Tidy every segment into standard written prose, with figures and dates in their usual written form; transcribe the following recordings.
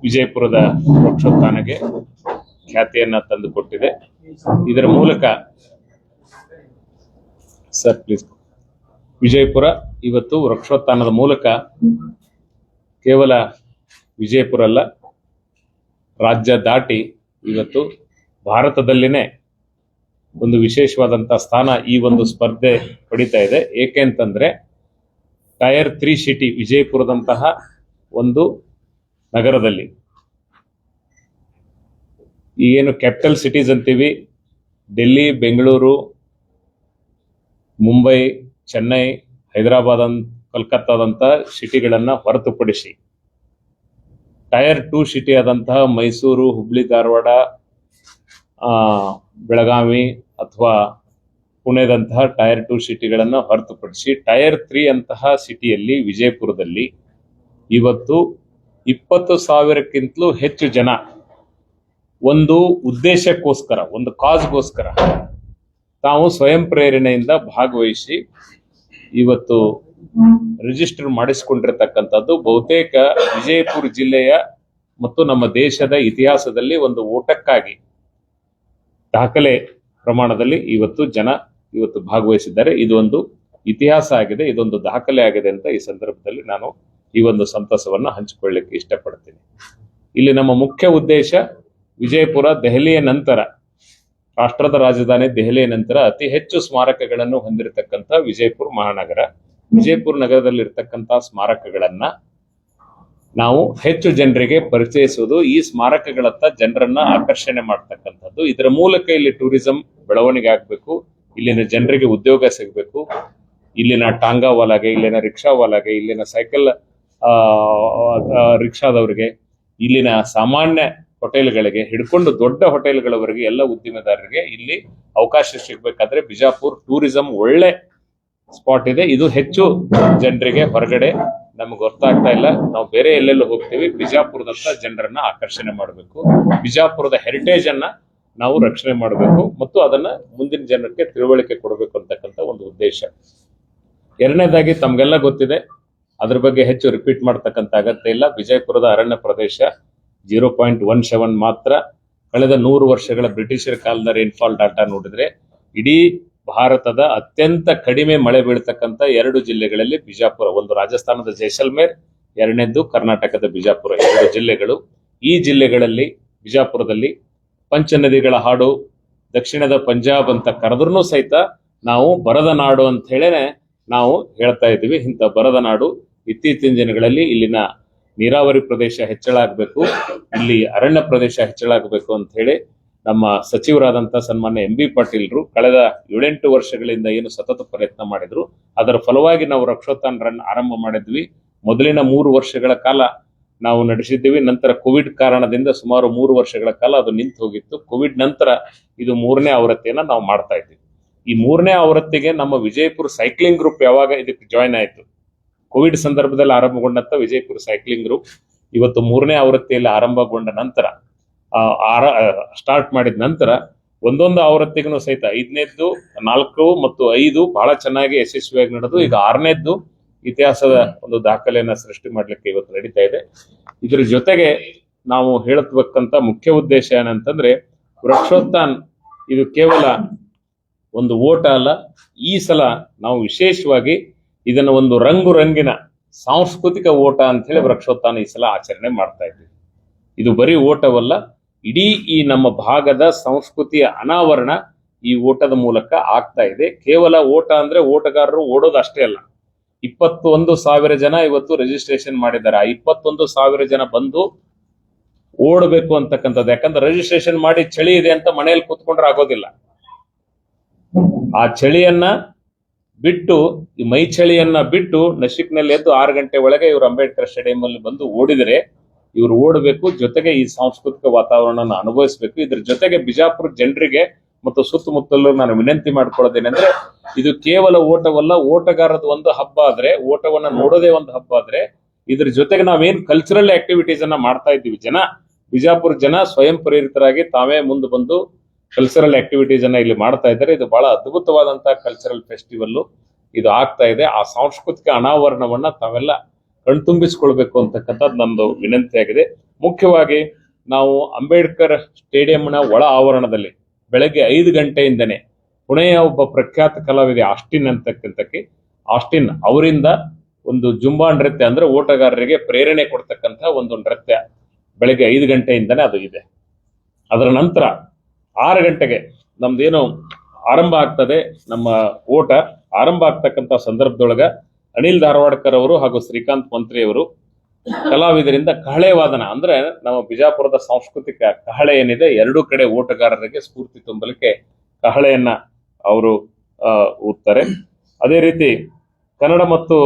ವಿಜಯಪುರದ ವೃಕ್ಷೋತ್ಥಾನಕ್ಕೆ ಖ್ಯಾತಿಯನ್ನ ತಂದುಕೊಟ್ಟಿದೆ. ಇದರ ಮೂಲಕ ಸರ್ ಪ್ಲೀಸ್, ವಿಜಯಪುರ ಇವತ್ತು ವೃಕ್ಷೋತ್ಥಾನದ ಮೂಲಕ ಕೇವಲ ವಿಜಯಪುರ ಅಲ್ಲ, ರಾಜ್ಯ ದಾಟಿ ಇವತ್ತು ಭಾರತದಲ್ಲಿನೇ ಒಂದು ವಿಶೇಷವಾದಂತಹ ಸ್ಥಾನ ಈ ಒಂದು ಸ್ಪರ್ಧೆ ಪಡಿತಾ ಇದೆ. ಏಕೆ ಅಂತಂದ್ರೆ ಟೈರ್ 3 ಸಿಟಿ ವಿಜಯಪುರದಂತಹ ಒಂದು ನಗರದಲ್ಲಿ, ಈಗೇನು ಕ್ಯಾಪಿಟಲ್ ಸಿಟೀಸ್ ಅಂತೀವಿ, ಡೆಲ್ಲಿ, ಬೆಂಗಳೂರು, ಮುಂಬೈ, ಚೆನ್ನೈ, ಹೈದರಾಬಾದ್, ಕೋಲ್ಕತ್ತಾದಂತಹ ಸಿಟಿಗಳನ್ನ ಹೊರತುಪಡಿಸಿ ಟೈರ್ 2 ಸಿಟಿ ಆದಂತಹ ಮೈಸೂರು, ಹುಬ್ಳಿ, ಧಾರವಾಡ, ಬೆಳಗಾವಿ ಅಥವಾ ಪುಣೆದಂತಹ ಟೈರ್ 2 ಸಿಟಿಗಳನ್ನು ಹೊರತುಪಡಿಸಿ ಟೈರ್ 3 ಅಂತಹ ಸಿಟಿಯಲ್ಲಿ ವಿಜಯಪುರದಲ್ಲಿ ಇವತ್ತು 20,000ಕ್ಕಿಂತಲೂ ಹೆಚ್ಚು ಜನ ಒಂದು ಉದ್ದೇಶಕ್ಕೋಸ್ಕರ, ಒಂದು ಕಾಸ್ಗೋಸ್ಕರ ತಾವು ಸ್ವಯಂ ಪ್ರೇರಣೆಯಿಂದ ಭಾಗವಹಿಸಿ ಇವತ್ತು ರಿಜಿಸ್ಟರ್ ಮಾಡಿಸಿಕೊಂಡಿರತಕ್ಕಂಥದ್ದು ಬಹುತೇಕ ವಿಜಯಪುರ ಜಿಲ್ಲೆಯ ಮತ್ತು ನಮ್ಮ ದೇಶದ ಇತಿಹಾಸದಲ್ಲಿ ಒಂದು ಓಟಕ್ಕಾಗಿ ದಾಖಲೆ ಪ್ರಮಾಣದಲ್ಲಿ ಇವತ್ತು ಜನ ಭಾಗವಹಿಸಿದ್ದಾರೆ. ಇದು ಒಂದು ಇತಿಹಾಸ ಆಗಿದೆ, ಇದೊಂದು ದಾಖಲೆ ಆಗಿದೆ ಅಂತ ಈ ಸಂದರ್ಭದಲ್ಲಿ ನಾನು ಈ ಒಂದು ಸಂತಸವನ್ನ ಹಂಚಿಕೊಳ್ಳಲಿಕ್ಕೆ ಇಷ್ಟಪಡ್ತೀನಿ. ಇಲ್ಲಿ ನಮ್ಮ ಮುಖ್ಯ ಉದ್ದೇಶ ವಿಜಯಪುರ, ದೆಹಲಿಯ ನಂತರ, ರಾಷ್ಟ್ರದ ರಾಜಧಾನಿ ದೆಹಲಿಯ ನಂತರ ಅತಿ ಹೆಚ್ಚು ಸ್ಮಾರಕಗಳನ್ನು ಹೊಂದಿರತಕ್ಕಂಥ ವಿಜಯಪುರ ಮಹಾನಗರ. ವಿಜಯಪುರ ನಗರದಲ್ಲಿ ಇರತಕ್ಕಂತಹ ಸ್ಮಾರಕಗಳನ್ನ ನಾವು ಹೆಚ್ಚು ಜನರಿಗೆ ಪರಿಚಯಿಸುವುದು, ಈ ಸ್ಮಾರಕಗಳತ್ತ ಜನರನ್ನ ಆಕರ್ಷಣೆ ಮಾಡ್ತಕ್ಕಂಥದ್ದು. ಇದರ ಮೂಲಕ ಇಲ್ಲಿ ಟೂರಿಸಂ ಬೆಳವಣಿಗೆ ಆಗಬೇಕು, ಇಲ್ಲಿನ ಜನರಿಗೆ ಉದ್ಯೋಗ ಸಿಗಬೇಕು, ಇಲ್ಲಿನ ಟಾಂಗಾವಾಲಾಗೆ, ಇಲ್ಲಿನ ರಿಕ್ಷಾವಾಲಾಗೆ, ಇಲ್ಲಿನ ಸೈಕಲ್ ರಿಕ್ಷಾದವರಿಗೆ, ಇಲ್ಲಿನ ಸಾಮಾನ್ಯ ಹೋಟೆಲ್ಗಳಿಗೆ ಹಿಡ್ಕೊಂಡು ದೊಡ್ಡ ಹೋಟೆಲ್ಗಳವರೆಗೆ ಎಲ್ಲ ಉದ್ದಿಮೆದಾರರಿಗೆ ಇಲ್ಲಿ ಅವಕಾಶ ಸಿಗಬೇಕಾದ್ರೆ ಬಿಜಾಪುರ ಟೂರಿಸಂ ಒಳ್ಳೆ ಸ್ಪಾಟ್ ಇದೆ. ಇದು ಹೆಚ್ಚು ಜನರಿಗೆ ಹೊರಗಡೆ ನಮ್ಗೆ ಗೊತ್ತಾಗ್ತಾ ಇಲ್ಲ. ನಾವು ಬೇರೆ ಎಲ್ಲೆಲ್ಲೂ ಹೋಗ್ತೀವಿ, ಬಿಜಾಪುರದಂತ ಜನರನ್ನ ಆಕರ್ಷಣೆ ಮಾಡಬೇಕು, ಬಿಜಾಪುರದ ಹೆರಿಟೇಜ್ ಅನ್ನ ನಾವು ರಕ್ಷಣೆ ಮಾಡಬೇಕು ಮತ್ತು ಅದನ್ನ ಮುಂದಿನ ಜನಕ್ಕೆ ತಿಳುವಳಿಕೆ ಕೊಡಬೇಕು ಅಂತಕ್ಕಂಥ ಒಂದು ಉದ್ದೇಶ. ಎರಡನೇದಾಗಿ ತಮ್ಗೆಲ್ಲ ಗೊತ್ತಿದೆ, ಅದ್ರ ಬಗ್ಗೆ ಹೆಚ್ಚು ರಿಪೀಟ್ ಮಾಡ್ತಕ್ಕಂಥ ಅಗತ್ಯ ಇಲ್ಲ. ವಿಜಯಪುರದ ಅರಣ್ಯ ಪ್ರದೇಶ 0.17 ಮಾತ್ರ. ಕಳೆದ 100 ವರ್ಷಗಳ ಬ್ರಿಟಿಷರ ಕಾಲದ ರೈನ್ಫಾಲ್ ಡಾಟಾ ನೋಡಿದ್ರೆ ಇಡೀ ಭಾರತದ ಅತ್ಯಂತ ಕಡಿಮೆ ಮಳೆ ಬೀಳ್ತಕ್ಕಂಥ 2 ಜಿಲ್ಲೆಗಳಲ್ಲಿ ಬಿಜಾಪುರ, ಒಂದು ರಾಜಸ್ಥಾನದ ಜೈಸಲ್ಮೇರ್, ಎರಡನೇದ್ದು ಕರ್ನಾಟಕದ ಬಿಜಾಪುರ, 2 ಜಿಲ್ಲೆಗಳು. ಈ ಜಿಲ್ಲೆಗಳಲ್ಲಿ ಬಿಜಾಪುರದಲ್ಲಿ ಪಂಚನದಿಗಳ ಹಾಡು, ದಕ್ಷಿಣದ ಪಂಜಾಬ್ ಅಂತ ಕರೆದ್ರೂ ಸಹಿತ ನಾವು ಬರದ ನಾಡು ಅಂತ ಹೇಳೇನೆ ನಾವು ಹೇಳ್ತಾ ಇದ್ದೀವಿ. ಇಂಥ ಬರದ ನಾಡು. ಇತ್ತೀಚಿನ ದಿನಗಳಲ್ಲಿ ಇಲ್ಲಿನ ನೀರಾವರಿ ಪ್ರದೇಶ ಹೆಚ್ಚಳ ಆಗಬೇಕು, ಇಲ್ಲಿ ಅರಣ್ಯ ಪ್ರದೇಶ ಹೆಚ್ಚಳ ಆಗಬೇಕು ಅಂತ ಹೇಳಿ ನಮ್ಮ ಸಚಿವರಾದಂತಹ ಸನ್ಮಾನ್ಯ MB ಪಾಟೀಲ್ರು ಕಳೆದ 7-8 ವರ್ಷಗಳಿಂದ ಏನು ಸತತ ಪ್ರಯತ್ನ ಮಾಡಿದ್ರು, ಅದರ ಫಲವಾಗಿ ನಾವು ವೃಕ್ಷೋತ್ಥಾನ ರನ್ ಆರಂಭ ಮಾಡಿದ್ವಿ. ಮೊದಲಿನ 3 ವರ್ಷಗಳ ಕಾಲ ನಾವು ನಡೆಸಿದ್ದೀವಿ. ನಂತರ ಕೋವಿಡ್ ಕಾರಣದಿಂದ ಸುಮಾರು 3 ವರ್ಷಗಳ ಕಾಲ ಅದು ನಿಂತು ಹೋಗಿತ್ತು. ಕೋವಿಡ್ ನಂತರ ಇದು 3ನೇ ಆವೃತ್ತಿಯನ್ನ ನಾವು ಮಾಡ್ತಾ ಇದ್ದೀವಿ. ಈ 3ನೇ ಆವೃತ್ತಿಗೆ ನಮ್ಮ ವಿಜಯಪುರ ಸೈಕ್ಲಿಂಗ್ ಗ್ರೂಪ್ ಯಾವಾಗ ಇದಕ್ಕೆ ಜಾಯ್ನ್ ಆಯಿತು, ಕೋವಿಡ್ ಸಂದರ್ಭದಲ್ಲಿ ಆರಂಭಗೊಂಡಂತ ವಿಜಯಪುರ ಸೈಕ್ಲಿಂಗ್ ಗ್ರೂಪ್ ಇವತ್ತು 3ನೇ ಆವೃತ್ತಿಯಲ್ಲಿ ಆರಂಭಗೊಂಡ ನಂತರ ಸ್ಟಾರ್ಟ್ ಮಾಡಿದ ನಂತರ ಒಂದೊಂದು ಆವೃತ್ತಿಗೂ ಸಹಿತ 5ನೇದ್ದು, 4 ಮತ್ತು 5 ಬಹಳ ಚೆನ್ನಾಗಿ ಯಶಸ್ವಿಯಾಗಿ ನಡೆದು ಈಗ 6ನೇದ್ದು ಇತಿಹಾಸದ ಒಂದು ದಾಖಲೆಯನ್ನ ಸೃಷ್ಟಿ ಮಾಡ್ಲಿಕ್ಕೆ ಇವತ್ತು ನಡೀತಾ ಇದೆ. ಇದ್ರ ಜೊತೆಗೆ ನಾವು ಹೇಳಬೇಕಂತ ಮುಖ್ಯ ಉದ್ದೇಶ ಏನಂತಂದ್ರೆ ವೃಕ್ಷೋತ್ಥಾನ್ ಇದು ಕೇವಲ ಒಂದು ಓಟ ಅಲ್ಲ. ಈ ಸಲ ನಾವು ವಿಶೇಷವಾಗಿ ಇದನ್ನ ಒಂದು ರಂಗಿನ ಸಾಂಸ್ಕೃತಿಕ ಓಟ ಅಂತ ಹೇಳಿ ವೃಕ್ಷೋತ್ಥಾನ ಈ ಸಲ ಆಚರಣೆ ಮಾಡ್ತಾ ಇದ್ದೀವಿ. ಇದು ಬರೀ ಓಟವಲ್ಲ, ಇಡೀ ಈ ನಮ್ಮ ಭಾಗದ ಸಂಸ್ಕೃತಿಯ ಅನಾವರಣ ಈ ಓಟದ ಮೂಲಕ ಆಗ್ತಾ ಇದೆ. ಕೇವಲ ಓಟ ಅಂದ್ರೆ ಓಟಗಾರರು ಓಡೋದು ಅಷ್ಟೇ ಅಲ್ಲ, 21,000 ಜನ ಇವತ್ತು ರಿಜಿಸ್ಟ್ರೇಷನ್ ಮಾಡಿದ್ದಾರೆ. ಆ 21,000 ಜನ ಬಂದು ಓಡಬೇಕು ಅಂತಕ್ಕಂಥದ್ದು. ಯಾಕಂದ್ರೆ ರಿಜಿಸ್ಟ್ರೇಷನ್ ಮಾಡಿ ಚಳಿ ಇದೆ ಅಂತ ಮನೆಯಲ್ಲಿ ಕೂತ್ಕೊಂಡ್ರೆ ಆಗೋದಿಲ್ಲ. ಆ ಚಳಿಯನ್ನ ಬಿಟ್ಟು, ಈ ಮೈ ಚಳಿಯನ್ನ ಬಿಟ್ಟು ನಶಿಕ್ನಲ್ಲಿ ಎದ್ದು 6 ಗಂಟೆ ಒಳಗೆ ಇವರು ಅಂಬೇಡ್ಕರ್ ಸ್ಟೇಡಿಯಂ ಅಲ್ಲಿ ಬಂದು ಓಡಿದರೆ ಇವರು ಓಡಬೇಕು, ಜೊತೆಗೆ ಈ ಸಾಂಸ್ಕೃತಿಕ ವಾತಾವರಣನ ಅನುಭವಿಸಬೇಕು. ಇದ್ರ ಜೊತೆಗೆ ಬಿಜಾಪುರ ಜನರಿಗೆ ಮತ್ತು ಸುತ್ತಮುತ್ತಲು ನಾನು ವಿನಂತಿ ಮಾಡ್ಕೊಳ್ಳೋದೇನೆಂದ್ರೆ ಇದು ಕೇವಲ ಓಟವಲ್ಲ, ಓಟಗಾರದ ಒಂದು ಹಬ್ಬ ಆದ್ರೆ, ಓಟವನ್ನ ನೋಡೋದೇ ಒಂದು ಹಬ್ಬ ಆದ್ರೆ ಇದ್ರ ಜೊತೆಗೆ ನಾವೇನ್ ಕಲ್ಚರಲ್ ಆಕ್ಟಿವಿಟೀಸ್ ಅನ್ನ ಮಾಡ್ತಾ ಇದ್ದೀವಿ, ಬಿಜಾಪುರ ಜನ ಸ್ವಯಂ ಪ್ರೇರಿತರಾಗಿ ತಾವೇ ಮುಂದೆ ಬಂದು ಕಲ್ಚರಲ್ ಆಕ್ಟಿವಿಟೀಸ್ ಅನ್ನ ಇಲ್ಲಿ ಮಾಡ್ತಾ ಇದ್ದಾರೆ. ಇದು ಬಹಳ ಅದ್ಭುತವಾದಂತಹ ಕಲ್ಚರಲ್ ಫೆಸ್ಟಿವಲ್ ಇದು ಆಗ್ತಾ ಇದೆ. ಆ ಸಾಂಸ್ಕೃತಿಕ ಅನಾವರಣವನ್ನ ತಾವೆಲ್ಲ ಕಣ್ತುಂಬಿಸಿಕೊಳ್ಬೇಕು ಅಂತಕ್ಕಂಥದ್ದು ನಮ್ದು ವಿನಂತಿ ಆಗಿದೆ. ಮುಖ್ಯವಾಗಿ ನಾವು ಅಂಬೇಡ್ಕರ್ ಸ್ಟೇಡಿಯಂನ ಒಳ ಆವರಣದಲ್ಲಿ ಬೆಳಗ್ಗೆ 5 ಗಂಟೆಯಿಂದನೇ ಪುಣೆಯ ಒಬ್ಬ ಪ್ರಖ್ಯಾತ ಕಲಾವಿದೆ ಆಸ್ಟಿನ್ ಅವರಿಂದ ಒಂದು ಜುಂಬಾ ನೃತ್ಯ ಅಂದ್ರೆ ಓಟಗಾರರಿಗೆ ಪ್ರೇರಣೆ ಕೊಡ್ತಕ್ಕಂಥ ಒಂದು ನೃತ್ಯ ಬೆಳಗ್ಗೆ 5 ಗಂಟೆಯಿಂದನೇ ಅದು ಇದೆ. ಅದರ ನಂತರ 6 ಗಂಟೆಗೆ ನಮ್ದೇನು ಆರಂಭ ಆಗ್ತದೆ, ನಮ್ಮ ಓಟ ಆರಂಭ ಆಗ್ತಕ್ಕಂಥ ಸಂದರ್ಭದೊಳಗ ಅನಿಲ್ ಧಾರವಾಡ್ಕರ್ ಅವರು ಹಾಗೂ ಶ್ರೀಕಾಂತ್ ಮಂತ್ರಿ ಅವರು ಕಲಾವಿದರಿಂದ ಕಹಳೆ ವಾದನ ಅಂದ್ರೆ ನಮ್ಮ ಬಿಜಾಪುರದ ಸಾಂಸ್ಕೃತಿಕ ಕಹಳೆ ಏನಿದೆ, ಎರಡೂ ಕಡೆ ಓಟಗಾರರಿಗೆ ಸ್ಫೂರ್ತಿ ತುಂಬಲಿಕ್ಕೆ ಕಹಳೆಯನ್ನ ಅವರು ಊದ್ತಾರೆ. ಅದೇ ರೀತಿ ಕನ್ನಡ ಮತ್ತು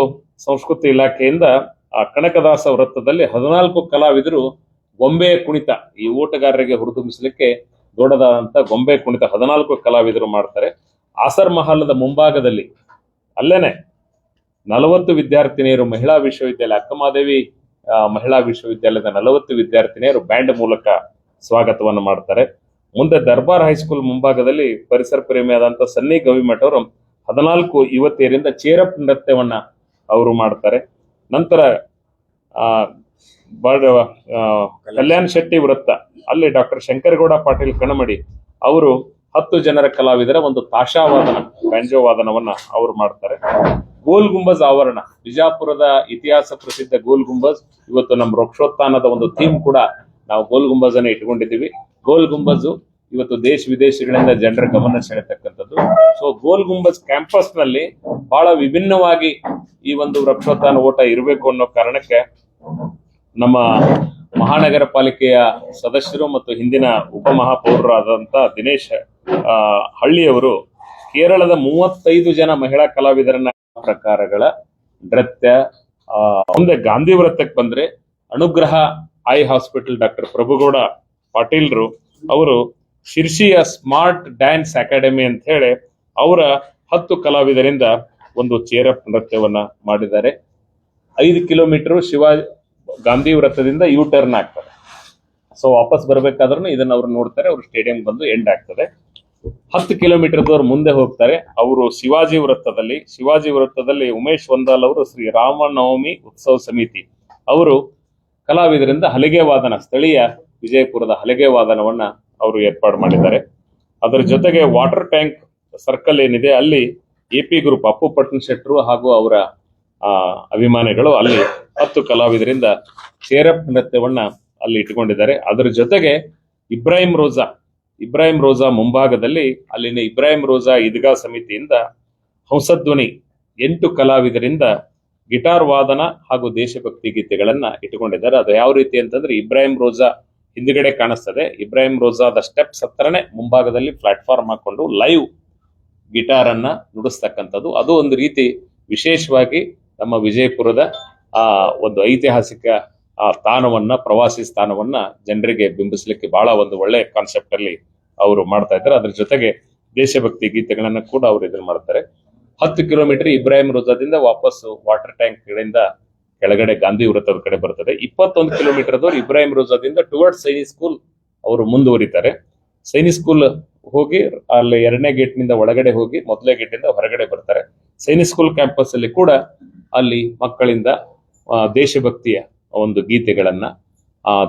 ಸಂಸ್ಕೃತಿ ಇಲಾಖೆಯಿಂದ ಆ ಕನಕದಾಸ ವೃತ್ತದಲ್ಲಿ 14 ಕಲಾವಿದರು ಗೊಂಬೆ ಕುಣಿತ, ಈ ಓಟಗಾರರಿಗೆ ಹುರಿದುಂಬಿಸಲಿಕ್ಕೆ ದೊಡ್ಡದಾದಂತ ಗೊಂಬೆ ಕುಣಿತ 14 ಕಲಾವಿದರು ಮಾಡ್ತಾರೆ. ಆಸರ್ ಮಹಲದ ಮುಂಭಾಗದಲ್ಲಿ ಅಲ್ಲೇನೆ 40 ವಿದ್ಯಾರ್ಥಿನಿಯರು ಮಹಿಳಾ ವಿಶ್ವವಿದ್ಯಾಲಯ ಅಕ್ಕಮಹಾದೇವಿ ಮಹಿಳಾ ವಿಶ್ವವಿದ್ಯಾಲಯದ 40 ವಿದ್ಯಾರ್ಥಿನಿಯರು ಬ್ಯಾಂಡ್ ಮೂಲಕ ಸ್ವಾಗತವನ್ನು ಮಾಡ್ತಾರೆ. ಮುಂದೆ ದರ್ಬಾರ್ ಹೈಸ್ಕೂಲ್ ಮುಂಭಾಗದಲ್ಲಿ ಪರಿಸರ ಪ್ರೇಮಿಯಾದಂತ ಸನ್ನಿ ಗವಿಮಠ್ ಅವರು 14 ಯುವತಿಯರಿಂದ ಚೇರಪ್ ನೃತ್ಯವನ್ನ ಅವರು ಮಾಡ್ತಾರೆ. ನಂತರ ಕಲ್ಯಾಣ್ ಶೆಟ್ಟಿ ವೃತ್ತ ಅಲ್ಲಿ ಡಾಕ್ಟರ್ ಶಂಕರಗೌಡ ಪಾಟೀಲ್ ಕಣಮಡಿ ಅವರು 10 ಜನರ ಕಲಾವಿದರ ಒಂದು ತಾಶಾವಾದನ ಬ್ಯಾಂಜೋ ವಾದನವನ್ನ ಅವರು ಮಾಡ್ತಾರೆ. ಗೋಲ್ ಗುಂಬಜ್ ಆವರಣ, ಬಿಜಾಪುರದ ಇತಿಹಾಸ ಪ್ರಸಿದ್ಧ ಗೋಲ್ ಗುಂಬಜ್, ಇವತ್ತು ನಮ್ಮ ವೃಕ್ಷೋತ್ಥಾನದ ಒಂದು ಥೀಮ್ ಕೂಡ ನಾವು ಗೋಲ್ ಗುಂಬಜ್ ಅನ್ನ ಇಟ್ಕೊಂಡಿದ್ದೀವಿ. ಗೋಲ್ ಗುಂಬಜ್ ಇವತ್ತು ದೇಶ ವಿದೇಶಗಳಿಂದ ಜನರ ಗಮನ ಸೆಳೆತಕ್ಕಂಥದ್ದು. ಸೊ ಗೋಲ್ ಗುಂಬಜ್ ಕ್ಯಾಂಪಸ್ ನಲ್ಲಿ ಬಹಳ ವಿಭಿನ್ನವಾಗಿ ಈ ಒಂದು ವೃಕ್ಷೋತ್ಥಾನ ಓಟ ಇರಬೇಕು ಅನ್ನೋ ಕಾರಣಕ್ಕೆ ನಮ್ಮ ಮಹಾನಗರ ಪಾಲಿಕೆಯ ಸದಸ್ಯರು ಮತ್ತು ಹಿಂದಿನ ಉಪಮಹಾಪೌರರಾದಂತ ದಿನೇಶ್ ಹಳ್ಳಿಯವರು ಕೇರಳದ 35 ಜನ ಮಹಿಳಾ ಕಲಾವಿದರನ್ನ ಪ್ರಕಾರಗಳ ನೃತ್ಯ. ಮುಂದೆ ಗಾಂಧಿ ವೃತ್ತಕ್ಕೆ ಬಂದ್ರೆ ಅನುಗ್ರಹ ಐ ಹಾಸ್ಪಿಟಲ್ ಡಾಕ್ಟರ್ ಪ್ರಭುಗೌಡ ಪಾಟೀಲ್ರು ಅವರು ಶಿರ್ಷಿಯ ಸ್ಮಾರ್ಟ್ ಡ್ಯಾನ್ಸ್ ಅಕಾಡೆಮಿ ಅಂತ ಹೇಳಿ ಅವರ 10 ಕಲಾವಿದರಿಂದ ಒಂದು ಚೇರಪ್ ನೃತ್ಯವನ್ನ ಮಾಡಿದ್ದಾರೆ. 5 ಕಿಲೋಮೀಟರ್ ಗಾಂಧಿ ವೃತ್ತದಿಂದ ಯೂ ಟರ್ನ್ ಆಗ್ತದೆ. ಸೊ ವಾಪಸ್ ಬರ್ಬೇಕಾದ್ರೂ ಇದನ್ನ ಅವ್ರು ನೋಡ್ತಾರೆ, ಅವ್ರು ಸ್ಟೇಡಿಯಂ ಬಂದು ಎಂಡ್ ಆಗ್ತದೆ. 10 ಕಿಲೋಮೀಟರ್ದವ್ರು ಮುಂದೆ ಹೋಗ್ತಾರೆ. ಅವರು ಶಿವಾಜಿ ವೃತ್ತದಲ್ಲಿ ಉಮೇಶ್ ವಂದಾಲ್ ಅವರು ಶ್ರೀ ರಾಮನವಮಿ ಉತ್ಸವ ಸಮಿತಿ ಅವರು ಕಲಾವಿದರಿಂದ ಹಲಿಗೆ ವಾದನ, ಸ್ಥಳೀಯ ವಿಜಯಪುರದ ಹಲಿಗೆ ವಾದನವನ್ನ ಅವರು ಏರ್ಪಾಡು ಮಾಡಿದ್ದಾರೆ. ಅದರ ಜೊತೆಗೆ ವಾಟರ್ ಟ್ಯಾಂಕ್ ಸರ್ಕಲ್ ಏನಿದೆ ಅಲ್ಲಿ ಎಪಿ ಗ್ರೂಪ್ ಅಪ್ಪು ಪಟ್ಟಣ ಶೆಟ್ರು ಹಾಗೂ ಅವರ ಅಭಿಮಾನಿಗಳು ಅಲ್ಲಿ 10 ಕಲಾವಿದರಿಂದ ಚೇರಪ್ ನೃತ್ಯವನ್ನ ಅಲ್ಲಿ ಇಟ್ಕೊಂಡಿದ್ದಾರೆ. ಅದರ ಜೊತೆಗೆ ಇಬ್ರಾಹಿಂ ರೋಜಾ ಮುಂಭಾಗದಲ್ಲಿ ಅಲ್ಲಿನ ಇಬ್ರಾಹಿಂ ರೋಜಾ ಈದ್ಗಾ ಸಮಿತಿಯಿಂದ ಹಂಸಧ್ವನಿ 8 ಕಲಾವಿದರಿಂದ ಗಿಟಾರ್ ವಾದನ ಹಾಗೂ ದೇಶಭಕ್ತಿ ಗೀತೆಗಳನ್ನ ಇಟ್ಟುಕೊಂಡಿದ್ದಾರೆ. ಅದು ಯಾವ ರೀತಿ ಅಂತಂದ್ರೆ ಇಬ್ರಾಹಿಂ ರೋಜಾ ಹಿಂದ್ಗಡೆ ಕಾಣಿಸ್ತದೆ, ಇಬ್ರಾಹಿಂ ರೋಜಾದ ಸ್ಟೆಪ್ಸ್ ಹತ್ರನೇ ಮುಂಭಾಗದಲ್ಲಿ ಪ್ಲಾಟ್ಫಾರ್ಮ್ ಹಾಕೊಂಡು ಲೈವ್ ಗಿಟಾರ್ ಅನ್ನ ನುಡಿಸ್ತಕ್ಕಂಥದ್ದು. ಅದು ಒಂದು ರೀತಿ ವಿಶೇಷವಾಗಿ ನಮ್ಮ ವಿಜಯಪುರದ ಒಂದು ಐತಿಹಾಸಿಕ ಪ್ರವಾಸಿ ಸ್ಥಾನವನ್ನ ಜನರಿಗೆ ಬಿಂಬಿಸ್ಲಿಕ್ಕೆ ಬಹಳ ಒಂದು ಒಳ್ಳೆ ಕಾನ್ಸೆಪ್ಟ್ ಅಲ್ಲಿ ಅವರು ಮಾಡ್ತಾ ಇದ್ದಾರೆ. ಅದ್ರ ಜೊತೆಗೆ ದೇಶಭಕ್ತಿ ಗೀತೆಗಳನ್ನ ಕೂಡ ಅವರು ಇದನ್ನ ಮಾಡ್ತಾರೆ. 10 ಕಿಲೋಮೀಟರ್ ಇಬ್ರಾಹಿಂ ರೋಜಾದಿಂದ ವಾಪಸ್ಸು ವಾಟರ್ ಟ್ಯಾಂಕ್ ಕಡೆಯಿಂದ ಕೆಳಗಡೆ ಗಾಂಧಿ ವೃತ್ತದ ಕಡೆ ಬರ್ತದೆ. 21 ಕಿಲೋಮೀಟರ್ದವ್ರು ಇಬ್ರಾಹಿಂ ರೋಜಾದಿಂದ ಟುವರ್ಡ್ಸ್ ಸೈನಿಕ್ ಸ್ಕೂಲ್ ಅವರು ಮುಂದುವರಿತಾರೆ. ಸೈನಿಕ್ ಸ್ಕೂಲ್ ಹೋಗಿ ಅಲ್ಲಿ 2ನೇ ಗೇಟ್ನಿಂದ ಒಳಗಡೆ ಹೋಗಿ 1ನೇ ಗೇಟಿಂದ ಹೊರಗಡೆ ಬರ್ತಾರೆ. ಸೈನಿಕ್ ಸ್ಕೂಲ್ ಕ್ಯಾಂಪಸ್ ಅಲ್ಲಿ ಕೂಡ ಅಲ್ಲಿ ಮಕ್ಕಳಿಂದ ದೇಶಭಕ್ತಿಯ ಒಂದು ಗೀತೆಗಳನ್ನ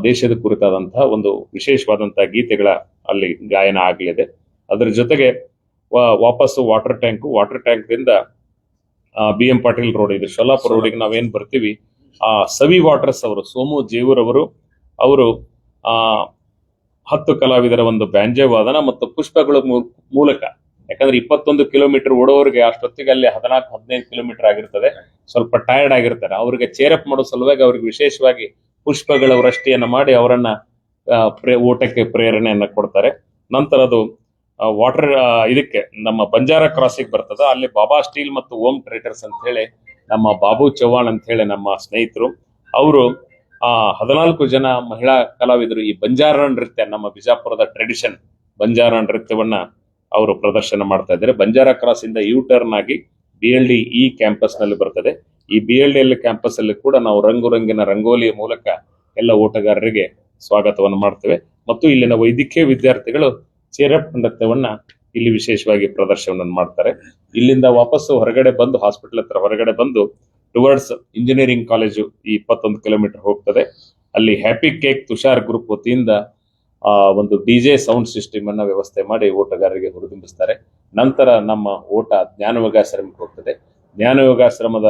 ದೇಶದ ಕುರಿತಾದಂತಹ ಒಂದು ವಿಶೇಷವಾದಂತಹ ಗೀತೆಗಳ ಅಲ್ಲಿ ಗಾಯನ ಆಗಲಿದೆ. ಅದರ ಜೊತೆಗೆ ವಾಪಸ್ಸು water tank BM Patil road ಇದೆ, ಶೋಲಾಪುರ ರೋಡಿಗೆ ನಾವೇನ್ ಬರ್ತೀವಿ, ಸವಿ ವಾಟರ್ಸ್ ಅವರು ಸೋಮು ಜೇವೂರ್ ಅವರು 10 ಕಲಾವಿದರ ಒಂದು ಬ್ಯಾಂಜೆ ವಾದನ ಮತ್ತು ಪುಷ್ಪಗಳ ಮೂಲಕ, ಯಾಕಂದ್ರೆ 21 ಕಿಲೋಮೀಟರ್ ಓಡೋರಿಗೆ ಅಷ್ಟೊತ್ತಿಗೆ ಅಲ್ಲಿ 14-15 ಕಿಲೋಮೀಟರ್ ಆಗಿರ್ತದೆ, ಸ್ವಲ್ಪ ಟಯರ್ಡ್ ಆಗಿರ್ತಾರೆ. ಅವ್ರಿಗೆ ಚೇರಪ್ ಮಾಡೋ ಸಲುವಾಗಿ ಅವ್ರಿಗೆ ವಿಶೇಷವಾಗಿ ಪುಷ್ಪಗಳ ವೃಷ್ಟಿಯನ್ನ ಮಾಡಿ ಅವರನ್ನ ಓಟಕ್ಕೆ ಪ್ರೇರಣೆಯನ್ನ ಕೊಡ್ತಾರೆ. ನಂತರ ಅದು ವಾಟರ್ ಇದಕ್ಕೆ ನಮ್ಮ ಬಂಜಾರ ಕ್ರಾಸಿಗೆ ಬರ್ತದ, ಅಲ್ಲಿ ಬಾಬಾ ಸ್ಟೀಲ್ ಮತ್ತು ಓಮ್ ಟ್ರೇಡರ್ಸ್ ಅಂತ ಹೇಳಿ ನಮ್ಮ ಬಾಬು ಚವ್ಹಾಣ್ ಅಂತ ಹೇಳಿ ನಮ್ಮ ಸ್ನೇಹಿತರು ಅವರು 14 ಜನ ಮಹಿಳಾ ಕಲಾವಿದರು ಈ ಬಂಜಾರ ನೃತ್ಯ, ನಮ್ಮ ಬಿಜಾಪುರದ ಟ್ರೆಡಿಷನ್ ಬಂಜಾರ ನೃತ್ಯವನ್ನ ಅವರು ಪ್ರದರ್ಶನ ಮಾಡ್ತಾ ಇದ್ದಾರೆ. ಬಂಜಾರ ಕ್ರಾಸ್ ಇಂದ ಯೂ ಟರ್ನ್ ಆಗಿ BLD ಕ್ಯಾಂಪಸ್ ನಲ್ಲಿ ಬರ್ತದೆ. ಈ BLD ಕ್ಯಾಂಪಸ್ ಅಲ್ಲಿ ಕೂಡ ನಾವು ರಂಗುರಂಗಿನ ರಂಗೋಲಿಯ ಮೂಲಕ ಎಲ್ಲ ಓಟಗಾರರಿಗೆ ಸ್ವಾಗತವನ್ನು ಮಾಡ್ತೇವೆ. ಮತ್ತು ಇಲ್ಲಿನ ವೈದ್ಯಕೀಯ ವಿದ್ಯಾರ್ಥಿಗಳು ಚೇರಪ್ ನೃತ್ಯವನ್ನ ಇಲ್ಲಿ ವಿಶೇಷವಾಗಿ ಪ್ರದರ್ಶನವನ್ನು ಮಾಡ್ತಾರೆ. ಇಲ್ಲಿಂದ ವಾಪಸ್ಸು ಹೊರಗಡೆ ಬಂದು ಹಾಸ್ಪಿಟಲ್ ಹತ್ರ ಹೊರಗಡೆ ಬಂದು ಟುವರ್ಡ್ಸ್ ಇಂಜಿನಿಯರಿಂಗ್ ಕಾಲೇಜು ಈ 21 ಕಿಲೋಮೀಟರ್ ಹೋಗ್ತದೆ. ಅಲ್ಲಿ ಹ್ಯಾಪಿ ಕೇಕ್ ತುಷಾರ್ ಗ್ರೂಪ್ ವತಿಯಿಂದ ಒಂದು DJ ಸೌಂಡ್ ಸಿಸ್ಟಮ್ ಅನ್ನ ವ್ಯವಸ್ಥೆ ಮಾಡಿ ಓಟಗಾರರಿಗೆ ಹುರಿದುಂಬಿಸ್ತಾರೆ. ನಂತರ ನಮ್ಮ ಓಟ ಜ್ಞಾನಯೋಗಾಶ್ರಮಕ್ಕೆ ಹೋಗ್ತದೆ. ಜ್ಞಾನಯೋಗಾಶ್ರಮದ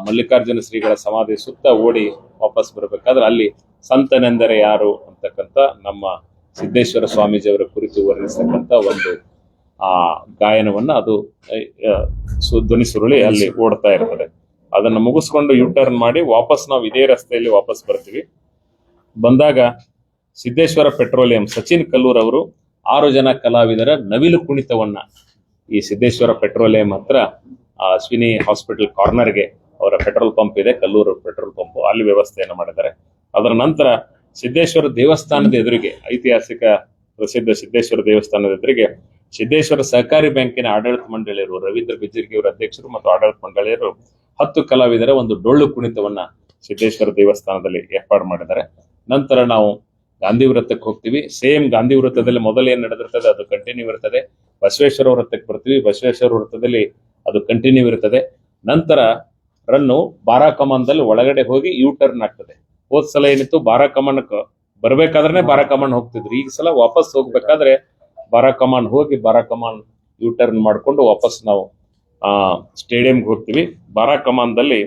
ಮಲ್ಲಿಕಾರ್ಜುನ ಶ್ರೀಗಳ ಸಮಾಧಿ ಸುತ್ತ ಓಡಿ ವಾಪಸ್ ಬರಬೇಕಾದ್ರೆ ಅಲ್ಲಿ ಸಂತನೆಂದರೆ ಯಾರು ಅಂತಕ್ಕಂಥ ನಮ್ಮ ಸಿದ್ದೇಶ್ವರ ಸ್ವಾಮೀಜಿಯವರ ಕುರಿತು ವರ್ಣಿಸ್ತಕ್ಕಂಥ ಒಂದು ಗಾಯನವನ್ನ ಅದು ಧ್ವನಿ ಸುರುಳಿ ಅಲ್ಲಿ ಓಡ್ತಾ ಇರ್ತದೆ. ಅದನ್ನು ಮುಗಿಸ್ಕೊಂಡು ಟರ್ನ್ ಮಾಡಿ ವಾಪಸ್ ನಾವು ಇದೇ ರಸ್ತೆಯಲ್ಲಿ ವಾಪಸ್ ಬರ್ತೀವಿ. ಬಂದಾಗ ಸಿದ್ದೇಶ್ವರ ಪೆಟ್ರೋಲಿಯಂ ಸಚಿನ್ ಕಲ್ಲೂರ್ ಅವರು 6 ಜನ ಕಲಾವಿದರ ನವಿಲು ಕುಣಿತವನ್ನ ಈ ಸಿದ್ದೇಶ್ವರ ಪೆಟ್ರೋಲಿಯಂ ಹತ್ರ ಅಶ್ವಿನಿ ಹಾಸ್ಪಿಟಲ್ ಕಾರ್ನರ್ಗೆ ಅವರ ಪೆಟ್ರೋಲ್ ಪಂಪ್ ಇದೆ, ಕಲ್ಲೂರು ಪೆಟ್ರೋಲ್ ಪಂಪ್, ಅಲ್ಲಿ ವ್ಯವಸ್ಥೆಯನ್ನು ಮಾಡಿದ್ದಾರೆ. ಅದರ ನಂತರ ಸಿದ್ದೇಶ್ವರ ದೇವಸ್ಥಾನದ ಎದುರಿಗೆ, ಐತಿಹಾಸಿಕ ಪ್ರಸಿದ್ಧ ಸಿದ್ದೇಶ್ವರ ದೇವಸ್ಥಾನದ ಎದುರಿಗೆ ಸಿದ್ದೇಶ್ವರ ಸಹಕಾರಿ ಬ್ಯಾಂಕಿನ ಆಡಳಿತ ಮಂಡಳಿಯರು ರವೀಂದ್ರ ಬಿಜ್ಜಿರ್ಗಿ ಅವರ ಅಧ್ಯಕ್ಷರು ಮತ್ತು ಆಡಳಿತ ಮಂಡಳಿಯರು 10 ಕಲಾವಿದರ ಒಂದು ಡೊಳ್ಳು ಕುಣಿತವನ್ನ ಸಿದ್ದೇಶ್ವರ ದೇವಸ್ಥಾನದಲ್ಲಿ ಏರ್ಪಾಡು ಮಾಡಿದ್ದಾರೆ. ನಂತರ ನಾವು ಗಾಂಧಿ ವೃತ್ತಕ್ಕೆ ಹೋಗ್ತೀವಿ. ಸೇಮ್ ಗಾಂಧಿ ವೃತ್ತದಲ್ಲಿ ಮೊದಲು ಏನ್ ನಡೆದಿರ್ತದೆ ಅದು ಕಂಟಿನ್ಯೂ ಇರ್ತದೆ. ಬಸವೇಶ್ವರ ವೃತ್ತಕ್ಕೆ ಬರ್ತೀವಿ. ಬಸವೇಶ್ವರ ವೃತ್ತದಲ್ಲಿ ಅದು ಕಂಟಿನ್ಯೂ ಇರ್ತದೆ. ನಂತರ ರನ್ನು ಬಾರಾಕಮಾನ್ದಲ್ಲಿ ಒಳಗಡೆ ಹೋಗಿ ಟರ್ನ್ ಆಗ್ತದೆ. ಹೋದ್ ಸಲ ಏನಿತ್ತು ಬಾರಾಕಮಾನ್ಗೆ ಬರ್ಬೇಕಾದ್ರೆ ಬಾರಾಕಮಾನ್ ಹೋಗ್ತಿದ್ರು. ಈ ಸಲ ವಾಪಸ್ ಹೋಗ್ಬೇಕಾದ್ರೆ ಬಾರಾಕಮಾನ್ ಹೋಗಿ ಬಾರಾಕಮಾನ್ ಟರ್ನ್ ಮಾಡ್ಕೊಂಡು ವಾಪಸ್ ನಾವು ಸ್ಟೇಡಿಯಂಗೆ ಹೋಗ್ತೀವಿ. ಬಾರಾಕಮಾನ್ದಲ್ಲಿ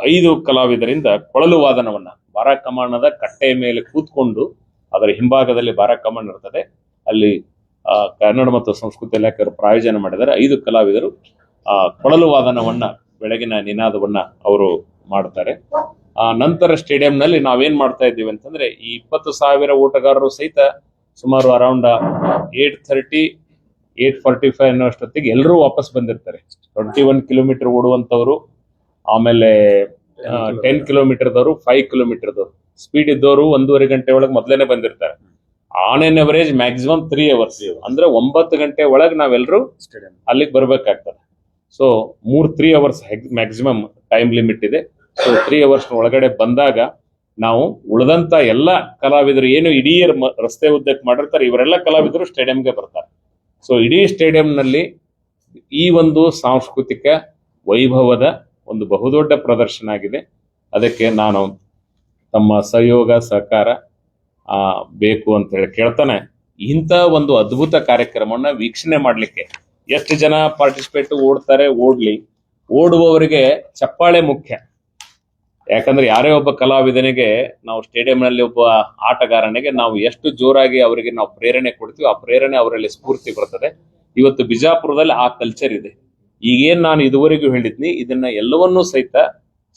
5 ಕಲಾವಿದರಿಂದ ಕೊಳಲು ವಾದನವನ್ನ ಬಾರಾಕಮಾನದ ಕಟ್ಟೆಯ ಮೇಲೆ ಕೂತ್ಕೊಂಡು, ಅದರ ಹಿಂಭಾಗದಲ್ಲಿ ಬಾರಾಕಮಾನ್ ಇರ್ತದೆ, ಅಲ್ಲಿ ಕನ್ನಡ ಮತ್ತು ಸಂಸ್ಕೃತಿ ಇಲಾಖೆಯವರು ಪ್ರಾಯೋಜನ ಮಾಡಿದ್ದಾರೆ. 5 ಕಲಾವಿದರು ಕೊಳಲು ವಾದನವನ್ನ ಬೆಳಗಿನ ನಿನಾದವನ್ನ ಅವರು ಮಾಡ್ತಾರೆ. ನಂತರ ಸ್ಟೇಡಿಯಂನಲ್ಲಿ ನಾವೇನ್ ಮಾಡ್ತಾ ಇದ್ದೀವಿ ಅಂತಂದ್ರೆ, ಈ 20,000 ಓಟಗಾರರು ಸಹಿತ ಸುಮಾರು ಅರೌಂಡ್ 8:30 8:45 ಅನ್ನೋಷ್ಟೊತ್ತಿಗೆ ಎಲ್ಲರೂ ವಾಪಸ್ ಬಂದಿರ್ತಾರೆ. 21 ಕಿಲೋಮೀಟರ್ ಓಡುವಂತವ್ರು, ಆಮೇಲೆ 10 ಕಿಲೋಮೀಟರ್ದವರು, 5 ಕಿಲೋಮೀಟರ್ದವರು, ಸ್ಪೀಡ್ ಇದ್ದವರು 1.5 ಗಂಟೆ ಒಳಗೆ ಮೊದಲೇನೆ ಬಂದಿರ್ತಾರೆ. On an average maximum 3 hours, ಅಂದ್ರೆ 9 ಗಂಟೆ ಒಳಗೆ ನಾವೆಲ್ಲರೂ ಅಲ್ಲಿಗೆ ಬರ್ಬೇಕಾಗ್ತದೆ. So 3 hours maximum time limit ಇದೆ. ಸೊ 3 ಅವರ್ಸ್ ಒಳಗಡೆ ಬಂದಾಗ ನಾವು ಉಳಿದಂತ ಎಲ್ಲ ಕಲಾವಿದರು ಏನು ಇಡೀ ರಸ್ತೆ ಉದ್ದಕ್ಕೆ ಮಾಡಿರ್ತಾರೆ, ಇವರೆಲ್ಲ ಕಲಾವಿದರು ಸ್ಟೇಡಿಯಂಗೆ ಬರ್ತಾರೆ. ಸೊ ಇಡೀ ಸ್ಟೇಡಿಯಂನಲ್ಲಿ ಈ ಒಂದು ಸಾಂಸ್ಕೃತಿಕ ವೈಭವದ ಒಂದು ಬಹುದೊಡ್ಡ ಪ್ರದರ್ಶನ ಆಗಿದೆ. ಅದಕ್ಕೆ ನಾನು ತಮ್ಮ ಸಹಯೋಗ ಸಹಕಾರ ಬೇಕು ಅಂತ ಹೇಳಿ ಕೇಳ್ತಾನೆ. ಇಂಥ ಒಂದು ಅದ್ಭುತ ಕಾರ್ಯಕ್ರಮವನ್ನ ವೀಕ್ಷಣೆ ಮಾಡ್ಲಿಕ್ಕೆ ಎಷ್ಟು ಜನ ಪಾರ್ಟಿಸಿಪೇಟ್ ಓಡ್ತಾರೆ, ಓಡುವವರಿಗೆ ಚಪ್ಪಾಳೆ ಮುಖ್ಯ. ಯಾಕಂದ್ರೆ ಯಾರೇ ಒಬ್ಬ ಕಲಾವಿದನಿಗೆ ನಾವು ಸ್ಟೇಡಿಯಂನಲ್ಲಿ ಒಬ್ಬ ಆಟಗಾರನಿಗೆ ನಾವು ಎಷ್ಟು ಜೋರಾಗಿ ಅವರಿಗೆ ನಾವು ಪ್ರೇರಣೆ ಕೊಡ್ತೀವಿ, ಆ ಪ್ರೇರಣೆ ಅವರಲ್ಲಿ ಸ್ಫೂರ್ತಿ ಬರ್ತದೆ. ಇವತ್ತು ಬಿಜಾಪುರದಲ್ಲಿ ಆ ಕಲ್ಚರ್ ಇದೆ. ಈಗೇನ್ ನಾನು ಇದುವರೆಗೂ ಹೇಳಿದ್ನಿ, ಇದನ್ನ ಎಲ್ಲವನ್ನೂ ಸಹಿತ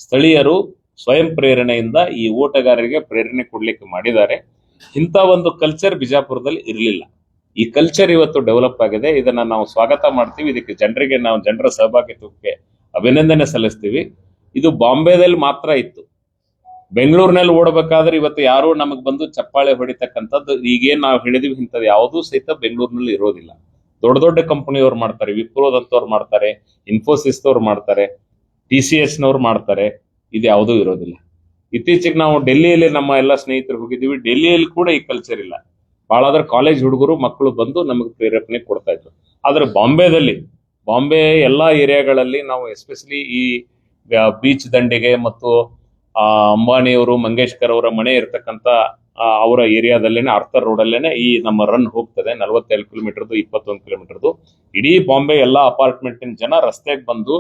ಸ್ಥಳೀಯರು ಸ್ವಯಂ ಪ್ರೇರಣೆಯಿಂದ ಈ ಓಟಗಾರರಿಗೆ ಪ್ರೇರಣೆ ಕೊಡ್ಲಿಕ್ಕೆ ಮಾಡಿದ್ದಾರೆ. ಇಂಥ ಒಂದು ಕಲ್ಚರ್ ಬಿಜಾಪುರದಲ್ಲಿ ಇರಲಿಲ್ಲ. ಈ ಕಲ್ಚರ್ ಇವತ್ತು ಡೆವಲಪ್ ಆಗಿದೆ. ಇದನ್ನ ನಾವು ಸ್ವಾಗತ ಮಾಡ್ತೀವಿ. ಇದಕ್ಕೆ ನಾವು ಜನರ ಸಹಭಾಗಿತ್ವಕ್ಕೆ ಅಭಿನಂದನೆ ಸಲ್ಲಿಸ್ತೀವಿ. ಇದು ಬಾಂಬೆದಲ್ಲಿ ಮಾತ್ರ ಇತ್ತು. ಬೆಂಗಳೂರಿನಲ್ಲಿ ಓಡಬೇಕಾದ್ರೆ ಇವತ್ತು ಯಾರು ನಮಗ್ ಬಂದು ಚಪ್ಪಾಳೆ ಹೊಡಿತಕ್ಕಂಥದ್ದು ಈಗೇನ್ ನಾವು ಹೇಳಿದ್ವಿ ಇಂಥದ್ದು ಯಾವುದೂ ಸಹಿತ ಬೆಂಗಳೂರಿನಲ್ಲಿ ಇರೋದಿಲ್ಲ. ದೊಡ್ಡ ದೊಡ್ಡ ಕಂಪನಿಯವ್ರು ಮಾಡ್ತಾರೆ, ವಿಪ್ರೋದಂತವ್ರು ಮಾಡ್ತಾರೆ, ಇನ್ಫೋಸಿಸ್ನವ್ರು ಮಾಡ್ತಾರೆ, TCS ನವ್ರು ಮಾಡ್ತಾರೆ. ಇದು ಯಾವುದೂ ಇರೋದಿಲ್ಲ. ಇತ್ತೀಚೆಗೆ ನಾವು ಡೆಲ್ಲಿಯಲ್ಲಿ ನಮ್ಮ ಎಲ್ಲ ಸ್ನೇಹಿತರು ಹೋಗಿದ್ದೀವಿ. ಡೆಲ್ಲಿಯಲ್ಲಿ ಕೂಡ ಈ ಕಲ್ಚರ್ ಇಲ್ಲ. ಬಹಳಾದ್ರೆ ಕಾಲೇಜ್ ಹುಡುಗರು ಮಕ್ಕಳು ಬಂದು ನಮಗೆ ಪ್ರೇರೇಪಣೆ ಕೊಡ್ತಾ ಇದ್ರು. ಆದ್ರೆ ಬಾಂಬೆ ಎಲ್ಲಾ ಏರಿಯಾಗಳಲ್ಲಿ ನಾವು ಎಸ್ಪೆಷಲಿ ಈ ಬೀಚ್ ದಂಡೆಗೆ ಮತ್ತು ಅಂಬಾನಿಯವರು, ಮಂಗೇಶ್ಕರ್ ಅವರ ಮನೆ ಇರ್ತಕ್ಕಂಥ ಅವರ ಏರಿಯಾದಲ್ಲೇನೆ, ಆರ್ಥರ್ ರೋಡಲ್ಲೇನೆ ಈ ನಮ್ಮ ರನ್ ಹೋಗ್ತದೆ. 42 ಕಿಲೋಮೀಟರ್ದು, 21 ಕಿಲೋಮೀಟರ್ದು. ಇಡೀ ಬಾಂಬೆ ಎಲ್ಲಾ ಅಪಾರ್ಟ್ಮೆಂಟಿನ ಜನ ರಸ್ತೆಗೆ ಬಂದು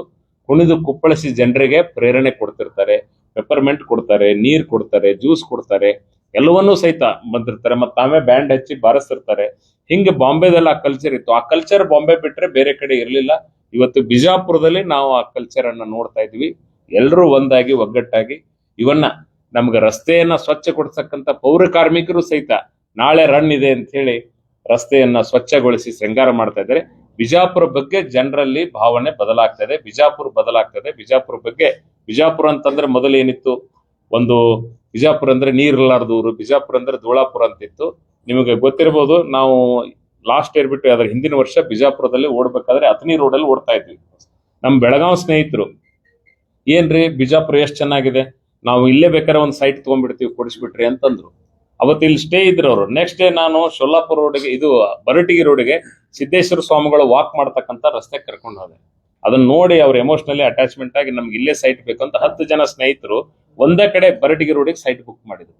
ಕುಣಿದು ಕುಪ್ಪಳಿಸಿ ಜನರಿಗೆ ಪ್ರೇರಣೆ ಕೊಡ್ತಿರ್ತಾರೆ. ಪೆಪ್ಪರ್ಮೆಂಟ್ ಕೊಡ್ತಾರೆ, ನೀರ್ ಕೊಡ್ತಾರೆ, ಜ್ಯೂಸ್ ಕೊಡ್ತಾರೆ, ಎಲ್ಲವನ್ನೂ ಸಹಿತ ಬಂದಿರ್ತಾರೆ. ಮತ್ತೆ ತಾವೇ ಬ್ಯಾಂಡ್ ಹಚ್ಚಿ ಬಾರಿಸ್ತಿರ್ತಾರೆ. ಹಿಂಗೆ ಬಾಂಬೆದಲ್ಲಿ ಆ ಕಲ್ಚರ್ ಇತ್ತು. ಆ ಕಲ್ಚರ್ ಬಾಂಬೆ ಬಿಟ್ರೆ ಬೇರೆ ಕಡೆ ಇರಲಿಲ್ಲ. ಇವತ್ತು ಬಿಜಾಪುರದಲ್ಲಿ ನಾವು ಆ ಕಲ್ಚರ್ ಅನ್ನ ನೋಡ್ತಾ ಇದ್ವಿ. ಎಲ್ಲರೂ ಒಂದಾಗಿ ಒಗ್ಗಟ್ಟಾಗಿ ಇವನ್ನ ನಮ್ಗೆ ರಸ್ತೆಯನ್ನ ಸ್ವಚ್ಛಗೊಳಿಸಕ್ಕಂತ ಪೌರ ಕಾರ್ಮಿಕರು ಸಹಿತ ನಾಳೆ ರನ್ ಇದೆ ಅಂತ ಹೇಳಿ ರಸ್ತೆಯನ್ನ ಸ್ವಚ್ಛಗೊಳಿಸಿ ಶೃಂಗಾರ ಮಾಡ್ತಾ ಇದ್ದಾರೆ. ಬಿಜಾಪುರ ಬಗ್ಗೆ ಜನರಲ್ಲಿ ಭಾವನೆ ಬದಲಾಗ್ತದೆ. ಬಿಜಾಪುರ ಬದಲಾಗ್ತದೆ. ಬಿಜಾಪುರ ಅಂತಂದ್ರೆ ಮೊದಲು ಏನಿತ್ತು, ಒಂದು ಬಿಜಾಪುರ ಅಂದ್ರೆ ನೀರಿಲ್ಲಾರ್ದ ಊರು, ಬಿಜಾಪುರ ಅಂದ್ರೆ ಧೂಳಾಪುರ ಅಂತಿತ್ತು. ನಿಮಗೆ ಗೊತ್ತಿರಬಹುದು, ನಾವು ಲಾಸ್ಟ್ ಇಯರ್ ಬಿಟ್ಟು ಅದರ ಹಿಂದಿನ ವರ್ಷ ಬಿಜಾಪುರದಲ್ಲಿ ಓಡ್ಬೇಕಾದ್ರೆ ಅಥಣಿ ರೋಡಲ್ಲಿ ಓಡ್ತಾ ಇದ್ವಿ. ನಮ್ ಬೆಳಗಾವ್ ಸ್ನೇಹಿತರು, ಏನ್ರಿ ಬಿಜಾಪುರ ಎಷ್ಟು ಚೆನ್ನಾಗಿದೆ, ನಾವು ಇಲ್ಲೇ ಬೇಕಾದ್ರೆ ಒಂದು ಸೈಟ್ ತಗೊಂಡ್ಬಿಡ್ತೀವಿ, ಕೊಡಿಸ್ಬಿಟ್ರಿ ಅಂತಂದ್ರು. ಅವತ್ತು ಇಲ್ಲಿ ಸ್ಟೇ ಇದ್ರು ಅವರು. ನೆಕ್ಸ್ಟ್ ಡೇ ನಾನು ಶೊಲ್ಲಾಪುರ ರೋಡ್ಗೆ, ಇದು ಬರಟಗಿ ರೋಡ್ಗೆ ಸಿದ್ದೇಶ್ವರ ಸ್ವಾಮಿಗಳು ವಾಕ್ ಮಾಡ್ತಕ್ಕಂಥ ರಸ್ತೆ ಕರ್ಕೊಂಡು ಹೋದೆ. ಅದನ್ನ ನೋಡಿ ಅವ್ರು ಎಮೋಷನಲಿ ಅಟ್ಯಾಚ್ಮೆಂಟ್ ಆಗಿ ನಮ್ಗೆ ಇಲ್ಲೇ ಸೈಟ್ ಬೇಕು ಅಂತ 10 ಜನ ಸ್ನೇಹಿತರು ಒಂದೇ ಕಡೆ ಬರಟಿಗೆ ರೋಡಿಗೆ ಸೈಟ್ ಬುಕ್ ಮಾಡಿದ್ರು.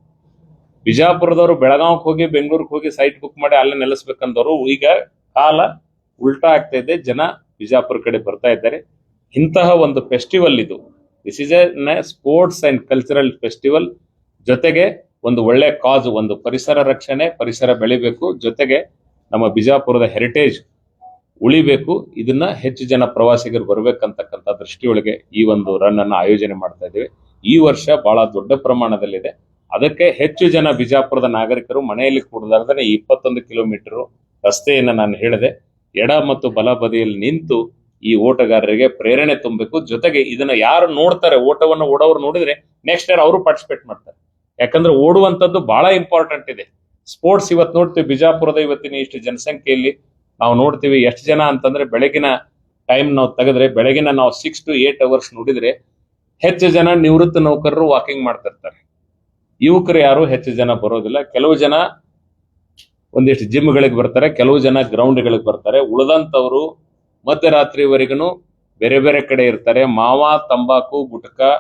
ಬಿಜಾಪುರದವರು ಬೆಳಗಾವಿಗೆ ಹೋಗಿ ಬೆಂಗಳೂರಿಗೆ ಹೋಗಿ ಸೈಟ್ ಬುಕ್ ಮಾಡಿ ಅಲ್ಲೇ ನೆಲೆಸ್ಬೇಕಂದವರು ಈಗ ಕಾಲ ಉಲ್ಟಾ ಆಗ್ತಾ ಇದೆ, ಜನ ಬಿಜಾಪುರ ಕಡೆ ಬರ್ತಾ ಇದ್ದಾರೆ. ಇಂತಹ ಒಂದು ಫೆಸ್ಟಿವಲ್ ಇದು. This is A sports and cultural festival. ಜೊತೆಗೆ ಒಂದು ಒಳ್ಳೆ ಕಾಜ್, ಒಂದು ಪರಿಸರ ರಕ್ಷಣೆ, ಪರಿಸರ ಬೆಳಿಬೇಕು, ಜೊತೆಗೆ ನಮ್ಮ ಬಿಜಾಪುರದ ಹೆರಿಟೇಜ್ ಉಳಿಬೇಕು. ಇದನ್ನ ಹೆಚ್ಚು ಜನ ಪ್ರವಾಸಿಗರು ಬರ್ಬೇಕಂತಕ್ಕಂಥ ದೃಷ್ಟಿಯೊಳಗೆ ಈ ಒಂದು ರನ್ ಅನ್ನ ಆಯೋಜನೆ ಮಾಡ್ತಾ ಇದ್ದೇವೆ. ಈ ವರ್ಷ ಬಹಳ ದೊಡ್ಡ ಪ್ರಮಾಣದಲ್ಲಿದೆ. ಅದಕ್ಕೆ ಹೆಚ್ಚು ಜನ ಬಿಜಾಪುರದ ನಾಗರಿಕರು ಮನೆಯಲ್ಲಿ ಕೂಡದಾರ್ದೇ 21 ಕಿಲೋಮೀಟರ್ ರಸ್ತೆಯನ್ನ ನಾನು ಹೇಳಿದೆ, ಎಡ ಮತ್ತು ಬಲ ಬದಿಯಲ್ಲಿ ನಿಂತು ಈ ಓಟಗಾರರಿಗೆ ಪ್ರೇರಣೆ ತುಂಬಬೇಕು. ಜೊತೆಗೆ ಇದನ್ನ ಯಾರು ನೋಡ್ತಾರೆ, ಓಟವನ್ನು ಓಡೋರು ನೋಡಿದ್ರೆ ನೆಕ್ಸ್ಟ್ ಇಯರ್ ಅವರು ಪಾರ್ಟಿಸಿಪೇಟ್ ಮಾಡ್ತಾರೆ. ಯಾಕಂದ್ರೆ ಓಡುವಂತದ್ದು ಬಹಳ ಇಂಪಾರ್ಟೆಂಟ್ ಇದೆ. ಸ್ಪೋರ್ಟ್ಸ್ ಇವತ್ತು ನೋಡ್ತೀವಿ ಬಿಜಾಪುರದ ಇವತ್ತಿನ ಇಷ್ಟು ಜನಸಂಖ್ಯೆಯಲ್ಲಿ ನಾವು ನೋಡ್ತೀವಿ ಎಷ್ಟು ಜನ ಅಂತಂದ್ರೆ ಬೆಳಗಿನ ಟೈಮ್ ನಾವು ತೆಗೆದ್ರೆ ಬೆಳಗಿನ ನಾವು 6 to 8 ಅವರ್ಸ್ ನೋಡಿದ್ರೆ ಹೆಚ್ಚು ಜನ ನಿವೃತ್ತ ನೌಕರರು ವಾಕಿಂಗ್ ಮಾಡ್ತಿರ್ತಾರೆ. ಯುವಕರು ಯಾರು ಹೆಚ್ಚು ಜನ ಬರೋದಿಲ್ಲ. ಕೆಲವು ಜನ ಒಂದಿಷ್ಟು ಜಿಮ್ಗಳಿಗೆ ಬರ್ತಾರೆ, ಕೆಲವು ಜನ ಗ್ರೌಂಡ್ಗಳಿಗೆ ಬರ್ತಾರೆ. ಉಳಿದಂತವರು ಮಧ್ಯರಾತ್ರಿವರೆಗೂ ಬೇರೆ ಬೇರೆ ಕಡೆ ಇರ್ತಾರೆ. ಮಾವ, ತಂಬಾಕು, ಗುಟ್ಕಾ,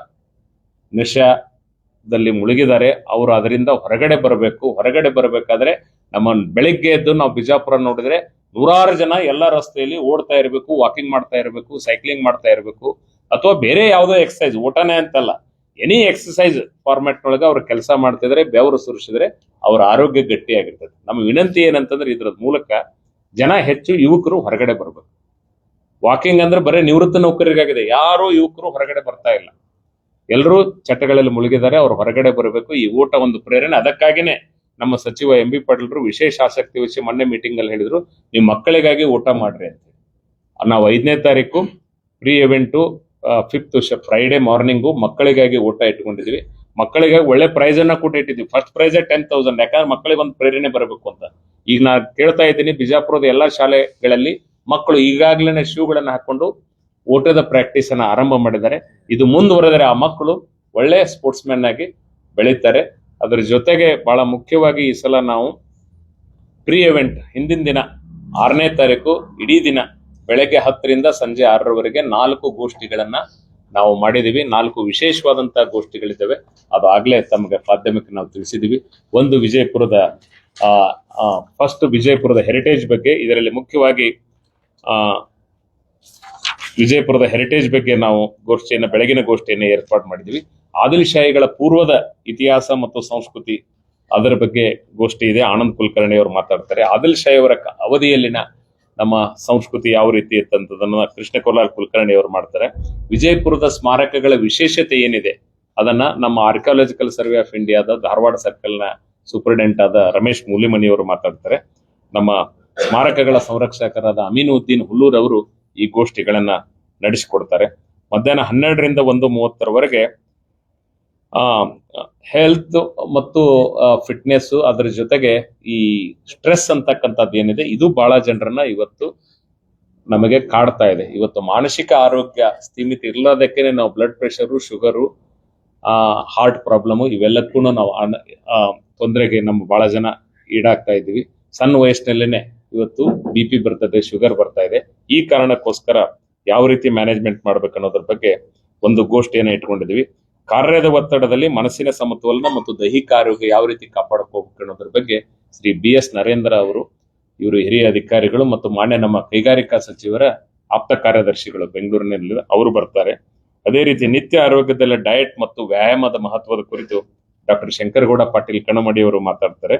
ನಿಶಾದಲ್ಲಿ ಮುಳುಗಿದ್ದಾರೆ. ಅವರು ಅದರಿಂದ ಹೊರಗಡೆ ಬರಬೇಕು. ಹೊರಗಡೆ ಬರಬೇಕಾದ್ರೆ ನಮ್ಮ ಬೆಳಿಗ್ಗೆ ಎದ್ದು ನಾವು ಬಿಜಾಪುರ ನೋಡಿದ್ರೆ ನೂರಾರು ಜನ ಎಲ್ಲ ರಸ್ತೆಯಲ್ಲಿ ಓಡ್ತಾ ಇರಬೇಕು, ವಾಕಿಂಗ್ ಮಾಡ್ತಾ ಇರಬೇಕು, ಸೈಕ್ಲಿಂಗ್ ಮಾಡ್ತಾ ಇರಬೇಕು, ಅಥವಾ ಬೇರೆ ಯಾವುದೋ ಎಕ್ಸಸೈಸ್, ಓಟನೇ ಅಂತಲ್ಲ, ಎನಿ ಎಕ್ಸಸೈಸ್ ಫಾರ್ಮ್ಯಾಟ್ ಒಳಗೆ ಅವ್ರು ಕೆಲಸ ಮಾಡ್ತಿದ್ರೆ, ಬೆವರು ಸುರಿಸಿದ್ರೆ ಅವರ ಆರೋಗ್ಯ ಗಟ್ಟಿಯಾಗಿರ್ತದೆ. ನಮ್ಮ ವಿನಂತಿ ಏನಂತಂದ್ರೆ ಇದ್ರ ಮೂಲಕ ಜನ ಹೆಚ್ಚು ಯುವಕರು ಹೊರಗಡೆ ಬರಬೇಕು. ವಾಕಿಂಗ್ ಅಂದ್ರೆ ಬರೀ ನಿವೃತ್ತ ನೌಕರರಿಗಾಗಿದೆ, ಯಾರು ಯುವಕರು ಹೊರಗಡೆ ಬರ್ತಾ ಇಲ್ಲ. ಎಲ್ಲರೂ ಚಟಗಳಲ್ಲಿ ಮುಳುಗಿದ್ದಾರೆ, ಅವ್ರು ಹೊರಗಡೆ ಬರಬೇಕು. ಈ ಓಟ ಒಂದು ಪ್ರೇರಣೆ. ಅದಕ್ಕಾಗಿನೇ ನಮ್ಮ ಸಚಿವ ಎಂ ಬಿ ಪಾಟೀಲ್ರು ವಿಶೇಷ ಆಸಕ್ತಿ ವಹಿಸಿ ಮೊನ್ನೆ ಮೀಟಿಂಗ್ ಅಲ್ಲಿ ಹೇಳಿದ್ರು, ನೀವು ಮಕ್ಕಳಿಗಾಗಿ ಊಟ ಮಾಡ್ರಿ ಅಂತ. ನಾವು 5ನೇ ತಾರೀಕು pre event 5th Friday morning ಮಕ್ಕಳಿಗಾಗಿ ಊಟ ಇಟ್ಕೊಂಡಿದ್ವಿ. ಮಕ್ಕಳಿಗಾಗಿ ಒಳ್ಳೆ ಪ್ರೈಸ್ ಅನ್ನ ಕೂಡ ಇಟ್ಟಿದ್ವಿ. ಫಸ್ಟ್ ಪ್ರೈಸ್ 10,000, ಯಾಕಂದ್ರೆ ಮಕ್ಕಳಿಗೆ ಒಂದು ಪ್ರೇರಣೆ ಬರಬೇಕು ಅಂತ. ಈಗ ನಾ ಕೇಳ್ತಾ ಇದ್ದೀನಿ, ಬಿಜಾಪುರದ ಎಲ್ಲಾ ಶಾಲೆಗಳಲ್ಲಿ ಮಕ್ಕಳು ಈಗಾಗಲೇ ಶೂಗಳನ್ನ ಹಾಕೊಂಡು ಓಟದ ಪ್ರಾಕ್ಟೀಸ್ ಅನ್ನ ಆರಂಭ ಮಾಡಿದ್ದಾರೆ. ಇದು ಮುಂದುವರೆದರೆ ಆ ಮಕ್ಕಳು ಒಳ್ಳೆ ಸ್ಪೋರ್ಟ್ಸ್ ಮ್ಯಾನ್ ಆಗಿ ಬೆಳೀತಾರೆ. ಅದರ ಜೊತೆಗೆ ಬಹಳ ಮುಖ್ಯವಾಗಿ ಈ ಸಲ ನಾವು ಪ್ರೀ ಇವೆಂಟ್ ಹಿಂದಿನ ದಿನ 6ನೇ ತಾರೀಕು ಇಡೀ ದಿನ ಬೆಳಗ್ಗೆ 10ರಿಂದ ಸಂಜೆ 6ರವರೆಗೆ 4 ಗೋಷ್ಠಿಗಳನ್ನ ನಾವು ಮಾಡಿದೀವಿ. 4 ವಿಶೇಷವಾದಂತಹ ಗೋಷ್ಠಿಗಳಿದ್ದಾವೆ. ಅದು ಆಗ್ಲೇ ತಮಗೆ ಮಾಧ್ಯಮಕ್ಕೆ ನಾವು ತಿಳಿಸಿದೀವಿ. ಒಂದು ವಿಜಯಪುರದ ಫಸ್ಟ್ ವಿಜಯಪುರದ ಹೆರಿಟೇಜ್ ಬಗ್ಗೆ, ಇದರಲ್ಲಿ ಮುಖ್ಯವಾಗಿ ವಿಜಯಪುರದ ಹೆರಿಟೇಜ್ ಬಗ್ಗೆ ನಾವು ಬೆಳಗಿನ ಗೋಷ್ಠಿಯನ್ನು ಏರ್ಪಾಡು ಮಾಡಿದೀವಿ. ಆದಿಲ್ ಶಾಹಿಗಳ ಪೂರ್ವದ ಇತಿಹಾಸ ಮತ್ತು ಸಂಸ್ಕೃತಿ, ಅದರ ಬಗ್ಗೆ ಗೋಷ್ಠಿ ಇದೆ. ಆನಂದ್ ಕುಲಕರ್ಣಿ ಅವರು ಮಾತಾಡ್ತಾರೆ. ಆದಿಲ್ ಶಾಹಿ ಅವರ ಅವಧಿಯಲ್ಲಿನ ನಮ್ಮ ಸಂಸ್ಕೃತಿ ಯಾವ ರೀತಿ ಇತ್ತಂತದನ್ನ ಕೃಷ್ಣ ಕೊಲ್ಲಾರ್ ಕುಲಕರ್ಣಿ ಅವರು ಮಾಡ್ತಾರೆ. ವಿಜಯಪುರದ ಸ್ಮಾರಕಗಳ ವಿಶೇಷತೆ ಏನಿದೆ ಅದನ್ನ ನಮ್ಮ ಆರ್ಕಿಯಾಲಜಿಕಲ್ ಸರ್ವೆ ಆಫ್ ಇಂಡಿಯಾದ ಧಾರವಾಡ ಸರ್ಕಲ್ನ ಸೂಪರಿಂಟೆಂಡೆಂಟ್ ಆದ ರಮೇಶ್ ಮೂಲಿಮನಿ ಅವರು ಮಾತಾಡ್ತಾರೆ. ನಮ್ಮ ಸ್ಮಾರಕಗಳ ಸಂರಕ್ಷಕರಾದ ಅಮೀನುದ್ದೀನ್ ಹುಲ್ಲೂರ್ ಅವರು ಈ ಗೋಷ್ಠಿಗಳನ್ನ ನಡೆಸಿಕೊಡ್ತಾರೆ. ಮಧ್ಯಾಹ್ನ 12ರಿಂದ 1:30ರವರೆಗೆ ಹೆಲ್ತ್ ಮತ್ತು ಫಿಟ್ನೆಸ್, ಅದರ ಜೊತೆಗೆ ಈ ಸ್ಟ್ರೆಸ್ ಅಂತಕ್ಕಂಥದ್ದು ಏನಿದೆ ಇದು ಬಹಳ ಜನರನ್ನ ಇವತ್ತು ನಮಗೆ ಕಾಡ್ತಾ ಇದೆ. ಇವತ್ತು ಮಾನಸಿಕ ಆರೋಗ್ಯ ಸ್ಥಿಮಿತಿ ಇರ್ಲಾದಕ್ಕೆ ನಾವು blood pressure, sugar, heart problem ಇವೆಲ್ಲಕ್ಕೂ ನಾವು ತೊಂದರೆಗೆ ನಮ್ಮ ಬಹಳ ಜನ ಈಡಾಗ್ತಾ ಇದ್ದೀವಿ. ಸಣ್ಣ ವಯಸ್ಸಿನಲ್ಲೇನೆ ಇವತ್ತು BP ಬರ್ತದೆ, ಶುಗರ್ ಬರ್ತಾ ಇದೆ. ಈ ಕಾರಣಕ್ಕೋಸ್ಕರ ಯಾವ ರೀತಿ ಮ್ಯಾನೇಜ್ಮೆಂಟ್ ಮಾಡ್ಬೇಕು ಅನ್ನೋದ್ರ ಬಗ್ಗೆ ಒಂದು ಗೋಷ್ಠಿಯನ್ನ ಇಟ್ಕೊಂಡಿದ್ವಿ. ಕಾರ್ಯದ ಒತ್ತಡದಲ್ಲಿ ಮನಸ್ಸಿನ ಸಮತೋಲನ ಮತ್ತು ದೈಹಿಕ ಆರೋಗ್ಯ ಯಾವ ರೀತಿ ಕಾಪಾಡ್ಕೋಬೇಕು ಅನ್ನೋದ್ರ ಬಗ್ಗೆ ಶ್ರೀ BS ನರೇಂದ್ರ ಅವರು, ಇವರು ಹಿರಿಯ ಅಧಿಕಾರಿಗಳು ಮತ್ತು ಮಾನ್ಯ ನಮ್ಮ ಕೈಗಾರಿಕಾ ಸಚಿವರ ಆಪ್ತ ಕಾರ್ಯದರ್ಶಿಗಳು ಬೆಂಗಳೂರಿನಲ್ಲಿ ಅವರು ಬರ್ತಾರೆ. ಅದೇ ರೀತಿ ನಿತ್ಯ ಆರೋಗ್ಯದಲ್ಲಿ ಡಯಟ್ ಮತ್ತು ವ್ಯಾಯಾಮದ ಮಹತ್ವದ ಕುರಿತು ಡಾಕ್ಟರ್ ಶಂಕರಗೌಡ ಪಾಟೀಲ್ ಕಣಮಡಿ ಅವರು ಮಾತಾಡ್ತಾರೆ.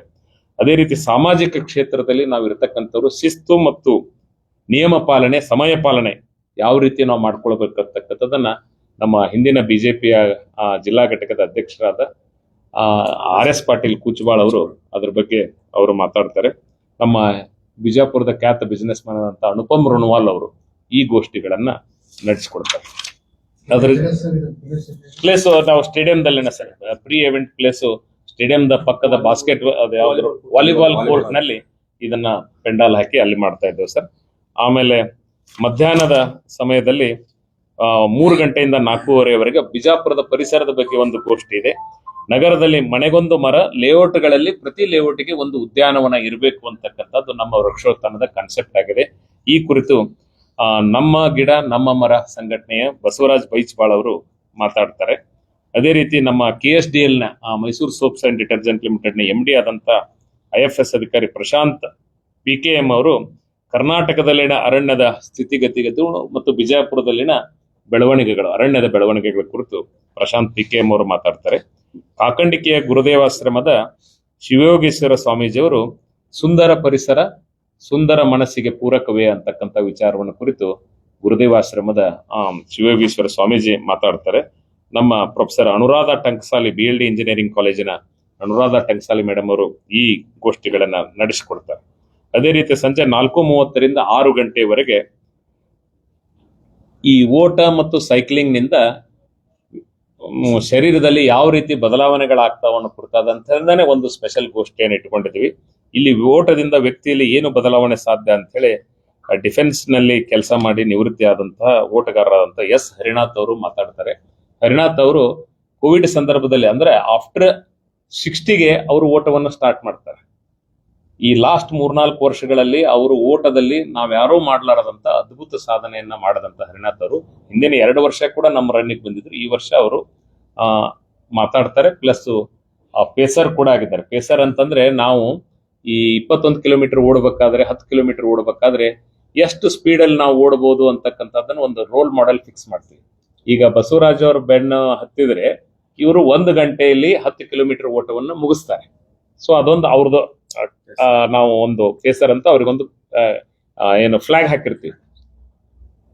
ಅದೇ ರೀತಿ ಸಾಮಾಜಿಕ ಕ್ಷೇತ್ರದಲ್ಲಿ ನಾವು ಇರತಕ್ಕಂಥವ್ರು ಶಿಸ್ತು ಮತ್ತು ನಿಯಮ ಪಾಲನೆ, ಸಮಯ ಪಾಲನೆ ಯಾವ ರೀತಿ ನಾವು ಮಾಡ್ಕೊಳ್ಬೇಕಂತಕ್ಕಂಥದ್ದನ್ನ ನಮ್ಮ ಹಿಂದಿನ ಬಿಜೆಪಿಯ ಜಿಲ್ಲಾ ಘಟಕದ ಅಧ್ಯಕ್ಷರಾದ RS ಪಾಟೀಲ್ ಕೂಚಬಾಳ್ ಅವರು ಅದ್ರ ಬಗ್ಗೆ ಅವರು ಮಾತಾಡ್ತಾರೆ. ನಮ್ಮ ಬಿಜಾಪುರದ ಖ್ಯಾತ ಬಿಸಿನೆಸ್ ಮ್ಯಾನ್ ಅಂತ ಅನುಪಮ್ ರುಣವಾಲ್ ಅವರು ಈ ಗೋಷ್ಠಿಗಳನ್ನ ನಡೆಸಿಕೊಡ್ತಾರೆ. ಅದ್ರ ಪ್ಲೇಸ್ ನಾವು ಸ್ಟೇಡಿಯಂದಲ್ಲಿನ ಸರ್, ಪ್ರೀ ಇವೆಂಟ್ ಪ್ಲೇಸು ಸ್ಟೇಡಿಯಂದ ಪಕ್ಕದ ಬಾಸ್ಕೆಟ್ ಯಾವ್ದು ವಾಲಿಬಾಲ್ ಕೋರ್ಟ್ ನಲ್ಲಿ ಇದನ್ನ ಪೆಂಡಾಲ್ ಹಾಕಿ ಅಲ್ಲಿ ಮಾಡ್ತಾ ಇದ್ದೇವೆ ಸರ್. ಆಮೇಲೆ ಮಧ್ಯಾಹ್ನದ ಸಮಯದಲ್ಲಿ 3 ಗಂಟೆಯಿಂದ 4:30ವರೆಗೆ ಬಿಜಾಪುರದ ಪರಿಸರದ ಬಗ್ಗೆ ಒಂದು ಗೋಷ್ಠಿ ಇದೆ. ನಗರದಲ್ಲಿ ಮನೆಗೊಂದು ಮರ, ಲೇಔಟ್ಗಳಲ್ಲಿ ಪ್ರತಿ ಲೇಔಟ್ಗೆ ಒಂದು ಉದ್ಯಾನವನ ಇರಬೇಕು ಅಂತಕ್ಕಂಥದ್ದು ನಮ್ಮ ವೃಕ್ಷೋತ್ಥಾನದ ಕಾನ್ಸೆಪ್ಟ್ ಆಗಿದೆ. ಈ ಕುರಿತು ನಮ್ಮ ಗಿಡ ನಮ್ಮ ಮರ ಸಂಘಟನೆಯ ಬಸವರಾಜ್ ಬೈಚ್ಬಾಳ್ ಅವರು ಮಾತಾಡ್ತಾರೆ. ಅದೇ ರೀತಿ ನಮ್ಮ KSDL ನ Mysuru soaps and detergent limited ನ MD ಆದಂತ IFS ಅಧಿಕಾರಿ ಪ್ರಶಾಂತ್ PKM ಅವರು ಕರ್ನಾಟಕದಲ್ಲಿನ ಅರಣ್ಯದ ಸ್ಥಿತಿಗತಿಗಳು ಮತ್ತು ಬಿಜಾಪುರದಲ್ಲಿನ ಬೆಳವಣಿಗೆಗಳು, ಅರಣ್ಯದ ಬೆಳವಣಿಗೆಗಳ ಕುರಿತು ಪ್ರಶಾಂತ್ PKM ಅವರು ಮಾತಾಡ್ತಾರೆ. ಕಾಕಂಡಿಕೆಯ ಗುರುದೇವಾಶ್ರಮದ ಶಿವಯೋಗೇಶ್ವರ ಸ್ವಾಮೀಜಿಯವರು ಸುಂದರ ಪರಿಸರ ಸುಂದರ ಮನಸ್ಸಿಗೆ ಪೂರಕವೇ ಅಂತಕ್ಕಂಥ ವಿಚಾರವನ್ನು ಕುರಿತು ಗುರುದೇವಾಶ್ರಮದ ಶಿವಯೋಗೇಶ್ವರ ಸ್ವಾಮೀಜಿ ಮಾತಾಡ್ತಾರೆ. ನಮ್ಮ ಪ್ರೊಫೆಸರ್ ಅನುರಾಧ ಟಂಕಸಾಲಿ BLD ಇಂಜಿನಿಯರಿಂಗ್ ಕಾಲೇಜಿನ ಅನುರಾಧ ಟಂಕಸಾಲಿ ಮೇಡಮ್ ಅವರು ಈ ಗೋಷ್ಠಿಗಳನ್ನ ನಡೆಸಿಕೊಡ್ತಾರೆ. ಅದೇ ರೀತಿ ಸಂಜೆ 4:30ರಿಂದ 6 ಗಂಟೆವರೆಗೆ ಈ ಓಟ ಮತ್ತು ಸೈಕ್ಲಿಂಗ್ ನಿಂದ ಶರೀರದಲ್ಲಿ ಯಾವ ರೀತಿ ಬದಲಾವಣೆಗಳಾಗ್ತಾವ ಅನ್ನೋ ಕುರಿತಾದಂತಾನೆ ಒಂದು ಸ್ಪೆಷಲ್ ಗೋಷ್ಠಿಯನ್ನು ಇಟ್ಕೊಂಡಿದ್ವಿ. ಇಲ್ಲಿ ಓಟದಿಂದ ವ್ಯಕ್ತಿಯಲ್ಲಿ ಏನು ಬದಲಾವಣೆ ಸಾಧ್ಯ ಅಂತ ಹೇಳಿ ಡಿಫೆನ್ಸ್ ನಲ್ಲಿ ಕೆಲಸ ಮಾಡಿ ನಿವೃತ್ತಿ ಆದಂತಹ ಓಟಗಾರರಾದಂತಹ ಹರಿನಾಥ್ ಅವರು ಮಾತಾಡ್ತಾರೆ. ಹರಿನಾಥ್ ಅವರು ಕೋವಿಡ್ ಸಂದರ್ಭದಲ್ಲಿ ಅಂದ್ರೆ ಆಫ್ಟರ್ 60ಗೆ ಅವರು ಓಟವನ್ನು ಸ್ಟಾರ್ಟ್ ಮಾಡ್ತಾರೆ. ಈ ಲಾಸ್ಟ್ 3-4 ವರ್ಷಗಳಲ್ಲಿ ಅವರು ಓಟದಲ್ಲಿ ನಾವ್ಯಾರೋ ಮಾಡ್ಲಾರದಂತ ಅದ್ಭುತ ಸಾಧನೆಯನ್ನ ಮಾಡದಂತ ಹರಿನಾಥ್ ಅವರು ಹಿಂದಿನ 2 ವರ್ಷ ಕೂಡ ನಮ್ಮ ರನ್ನಿಗೆ ಬಂದಿದ್ರು. ಈ ವರ್ಷ ಅವರು ಮಾತಾಡ್ತಾರೆ. ಪ್ಲಸ್ ಪೇಸರ್ ಕೂಡ ಆಗಿದ್ದಾರೆ. ಪೇಸರ್ ಅಂತಂದ್ರೆ ನಾವು ಈ 21 ಕಿಲೋಮೀಟರ್ ಓಡಬೇಕಾದ್ರೆ 10 ಕಿಲೋಮೀಟರ್ ಓಡಬೇಕಾದ್ರೆ ಎಷ್ಟು ಸ್ಪೀಡಲ್ಲಿ ನಾವು ಓಡಬಹುದು ಅಂತಕ್ಕಂಥದ್ದನ್ನು ಒಂದು ರೋಲ್ ಮಾಡೆಲ್ ಫಿಕ್ಸ್ ಮಾಡ್ತೀವಿ. ಈಗ ಬಸವರಾಜ್ ಅವ್ರ ಬೆನ್ನು ಹತ್ತಿದ್ರೆ ಇವರು 1 ಗಂಟೆಯಲ್ಲಿ 10 ಕಿಲೋಮೀಟರ್ ಓಟವನ್ನು ಮುಗಿಸ್ತಾರೆ. ಸೊ ಅದೊಂದು ಅವ್ರದ್ದು ನಾವು ಒಂದು ಪೇಸರ್ ಅಂತ ಅವ್ರಿಗೊಂದು ಏನು ಫ್ಲಾಗ್ ಹಾಕಿರ್ತೀವಿ.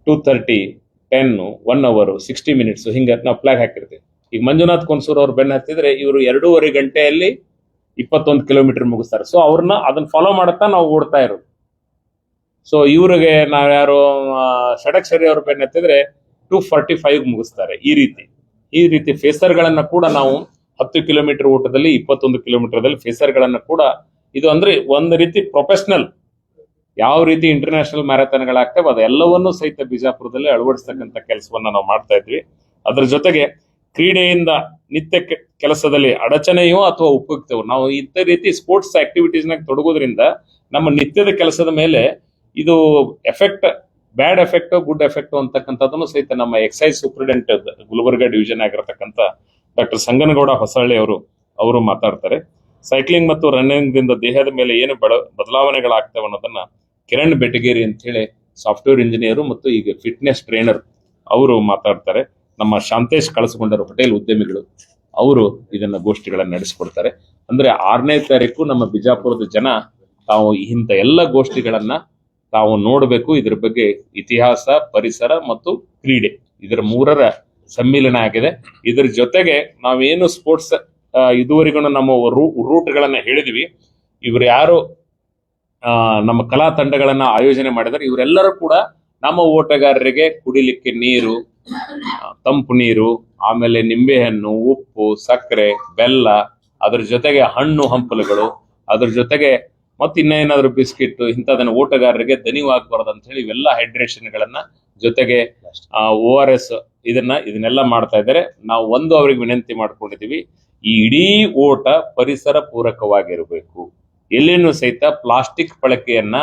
2:30, 10, 1 hour, 60 minutes ಹಿಂಗೆ ನಾವು ಫ್ಲಾಗ್ ಹಾಕಿರ್ತೀವಿ. ಈಗ ಮಂಜುನಾಥ್ ಕೊನ್ಸೂರ್ ಅವ್ರ ಬೆನ್ನು ಹತ್ತಿದ್ರೆ ಇವರು 2.5 ಗಂಟೆಯಲ್ಲಿ 21 ಕಿಲೋಮೀಟರ್ ಮುಗಿಸ್ತಾರೆ. ಸೊ ಅವ್ರನ್ನ ಅದನ್ನ ಫಾಲೋ ಮಾಡುತ್ತಾ ನಾವು ಓಡ್ತಾ ಇರೋದು. ಸೊ ಇವ್ರಿಗೆ ನಾವ್ಯಾರು ಷಡಕ್ಷರಿ ಅವ್ರ ಬೆನ್ನು ಹತ್ತಿದ್ರೆ 2:45 ಮುಗಿಸ್ತಾರೆ. ಈ ರೀತಿ ಫೇಸರ್ಗಳನ್ನ ಕೂಡ ನಾವು 10 ಕಿಲೋಮೀಟರ್ ಓಟದಲ್ಲಿ 21 ಕಿಲೋಮೀಟರ್ದಲ್ಲಿ ಫೇಸರ್ಗಳನ್ನ ಕೂಡ ಇದು ಅಂದ್ರೆ ಒಂದು ರೀತಿ ಪ್ರೊಫೆಷನಲ್ ಯಾವ ರೀತಿ ಇಂಟರ್ನ್ಯಾಷನಲ್ ಮ್ಯಾರಥಾನ್ಗಳಾಗ್ತವೆ ಅದೆಲ್ಲವನ್ನೂ ಸಹಿತ ಬಿಜಾಪುರದಲ್ಲಿ ಅಳವಡಿಸ್ತಕ್ಕಂಥ ಕೆಲಸವನ್ನ ನಾವು ಮಾಡ್ತಾ ಇದ್ವಿ. ಅದ್ರ ಜೊತೆಗೆ ಕ್ರೀಡೆಯಿಂದ ನಿತ್ಯ ಕೆಲಸದಲ್ಲಿ ಅಡಚಣೆಯೋ ಅಥವಾ ಉಪಯುಕ್ತವೋ ನಾವು ಇದೇ ರೀತಿ ಸ್ಪೋರ್ಟ್ಸ್ ಆಕ್ಟಿವಿಟೀಸ್ನಾಗ ತೊಡಗೋದ್ರಿಂದ ನಮ್ಮ ನಿತ್ಯದ ಕೆಲಸದ ಮೇಲೆ ಇದು ಎಫೆಕ್ಟ್, ಬ್ಯಾಡ್ ಎಫೆಕ್ಟ್, ಗುಡ್ ಎಫೆಕ್ಟ್ ಅಂತಕ್ಕಂಥದ್ದನ್ನು ಸಹಿತ ನಮ್ಮ ಎಕ್ಸೈಸ್ ಸೂಪರಿಂಟೆಂಡೆಂಟ್ ಗುಲ್ಬರ್ಗ ಡಿವಿಷನ್ ಆಗಿರತಕ್ಕಂಥ ಡಾಕ್ಟರ್ ಸಂಗನಗೌಡ ಹೊಸಳ್ಳಿ ಅವರು ಮಾತಾಡ್ತಾರೆ. ಸೈಕ್ಲಿಂಗ್ ಮತ್ತು ರನ್ನಿಂಗ್ ದಿಂದ ದೇಹದ ಮೇಲೆ ಏನು ಬದಲಾವಣೆಗಳಾಗ್ತವೆ ಅನ್ನೋದನ್ನ ಕಿರಣ್ ಬೆಟಗೇರಿ ಅಂತ ಹೇಳಿ ಸಾಫ್ಟ್ವೇರ್ ಇಂಜಿನಿಯರ್ ಮತ್ತು ಈಗ ಫಿಟ್ನೆಸ್ ಟ್ರೈನರ್ ಅವರು ಮಾತಾಡ್ತಾರೆ. ನಮ್ಮ ಶಾಂತೇಶ್ ಕಳಸಗೊಂಡರು ಹೋಟೆಲ್ ಉದ್ಯಮಿಗಳು ಅವರು ಇದನ್ನ ಗೋಷ್ಠಿಗಳನ್ನ ನಡೆಸಿಕೊಡ್ತಾರೆ. ಅಂದ್ರೆ 6ನೇ ತಾರೀಕು ನಮ್ಮ ಬಿಜಾಪುರದ ಜನ ತಾವು ಇಂಥ ಎಲ್ಲ ಗೋಷ್ಠಿಗಳನ್ನ ತಾವು ನೋಡಬೇಕು. ಇದ್ರ ಬಗ್ಗೆ ಇತಿಹಾಸ, ಪರಿಸರ ಮತ್ತು ಕ್ರೀಡೆ ಇದರ 3ರ ಸಮ್ಮಿಲನ ಆಗಿದೆ. ಇದ್ರ ಜೊತೆಗೆ ನಾವೇನು ಸ್ಪೋರ್ಟ್ಸ್ ಇದುವರೆಗೂ ನಮ್ಮ ರೂಟ್ಗಳನ್ನ ಹೇಳಿದ್ವಿ. ಇವ್ರು ಯಾರು ನಮ್ಮ ಕಲಾ ತಂಡಗಳನ್ನ ಆಯೋಜನೆ ಮಾಡಿದರೆ ಇವರೆಲ್ಲರೂ ಕೂಡ ನಮ್ಮ ಓಟಗಾರರಿಗೆ ಕುಡಿಲಿಕ್ಕೆ ನೀರು, ತಂಪು ನೀರು, ಆಮೇಲೆ ನಿಂಬೆಹಣ್ಣು, ಉಪ್ಪು, ಸಕ್ಕರೆ, ಬೆಲ್ಲ, ಅದ್ರ ಜೊತೆಗೆ ಹಣ್ಣು ಹಂಪಲುಗಳು, ಅದ್ರ ಜೊತೆಗೆ ಮತ್ತೆ ಇನ್ನೇನಾದ್ರೂ ಬಿಸ್ಕಿಟ್ ಇಂಥದನ್ನ ಓಟಗಾರರಿಗೆ ದಣಿವಾಗಬಾರ್ದು ಅಂತ ಹೇಳಿ ಇವೆಲ್ಲ ಹೈಡ್ರೇಷನ್ಗಳನ್ನ ಜೊತೆಗೆ ORS ಇದನ್ನೆಲ್ಲ ಮಾಡ್ತಾ ಇದ್ದಾರೆ. ನಾವು ಅವ್ರಿಗೆ ವಿನಂತಿ ಮಾಡ್ಕೊಂಡಿದೀವಿ, ಈ ಇಡೀ ಓಟ ಪರಿಸರ ಪೂರಕವಾಗಿರಬೇಕು. ಎಲ್ಲಿನೂ ಸಹಿತ ಪ್ಲಾಸ್ಟಿಕ್ ಬಳಕೆಯನ್ನ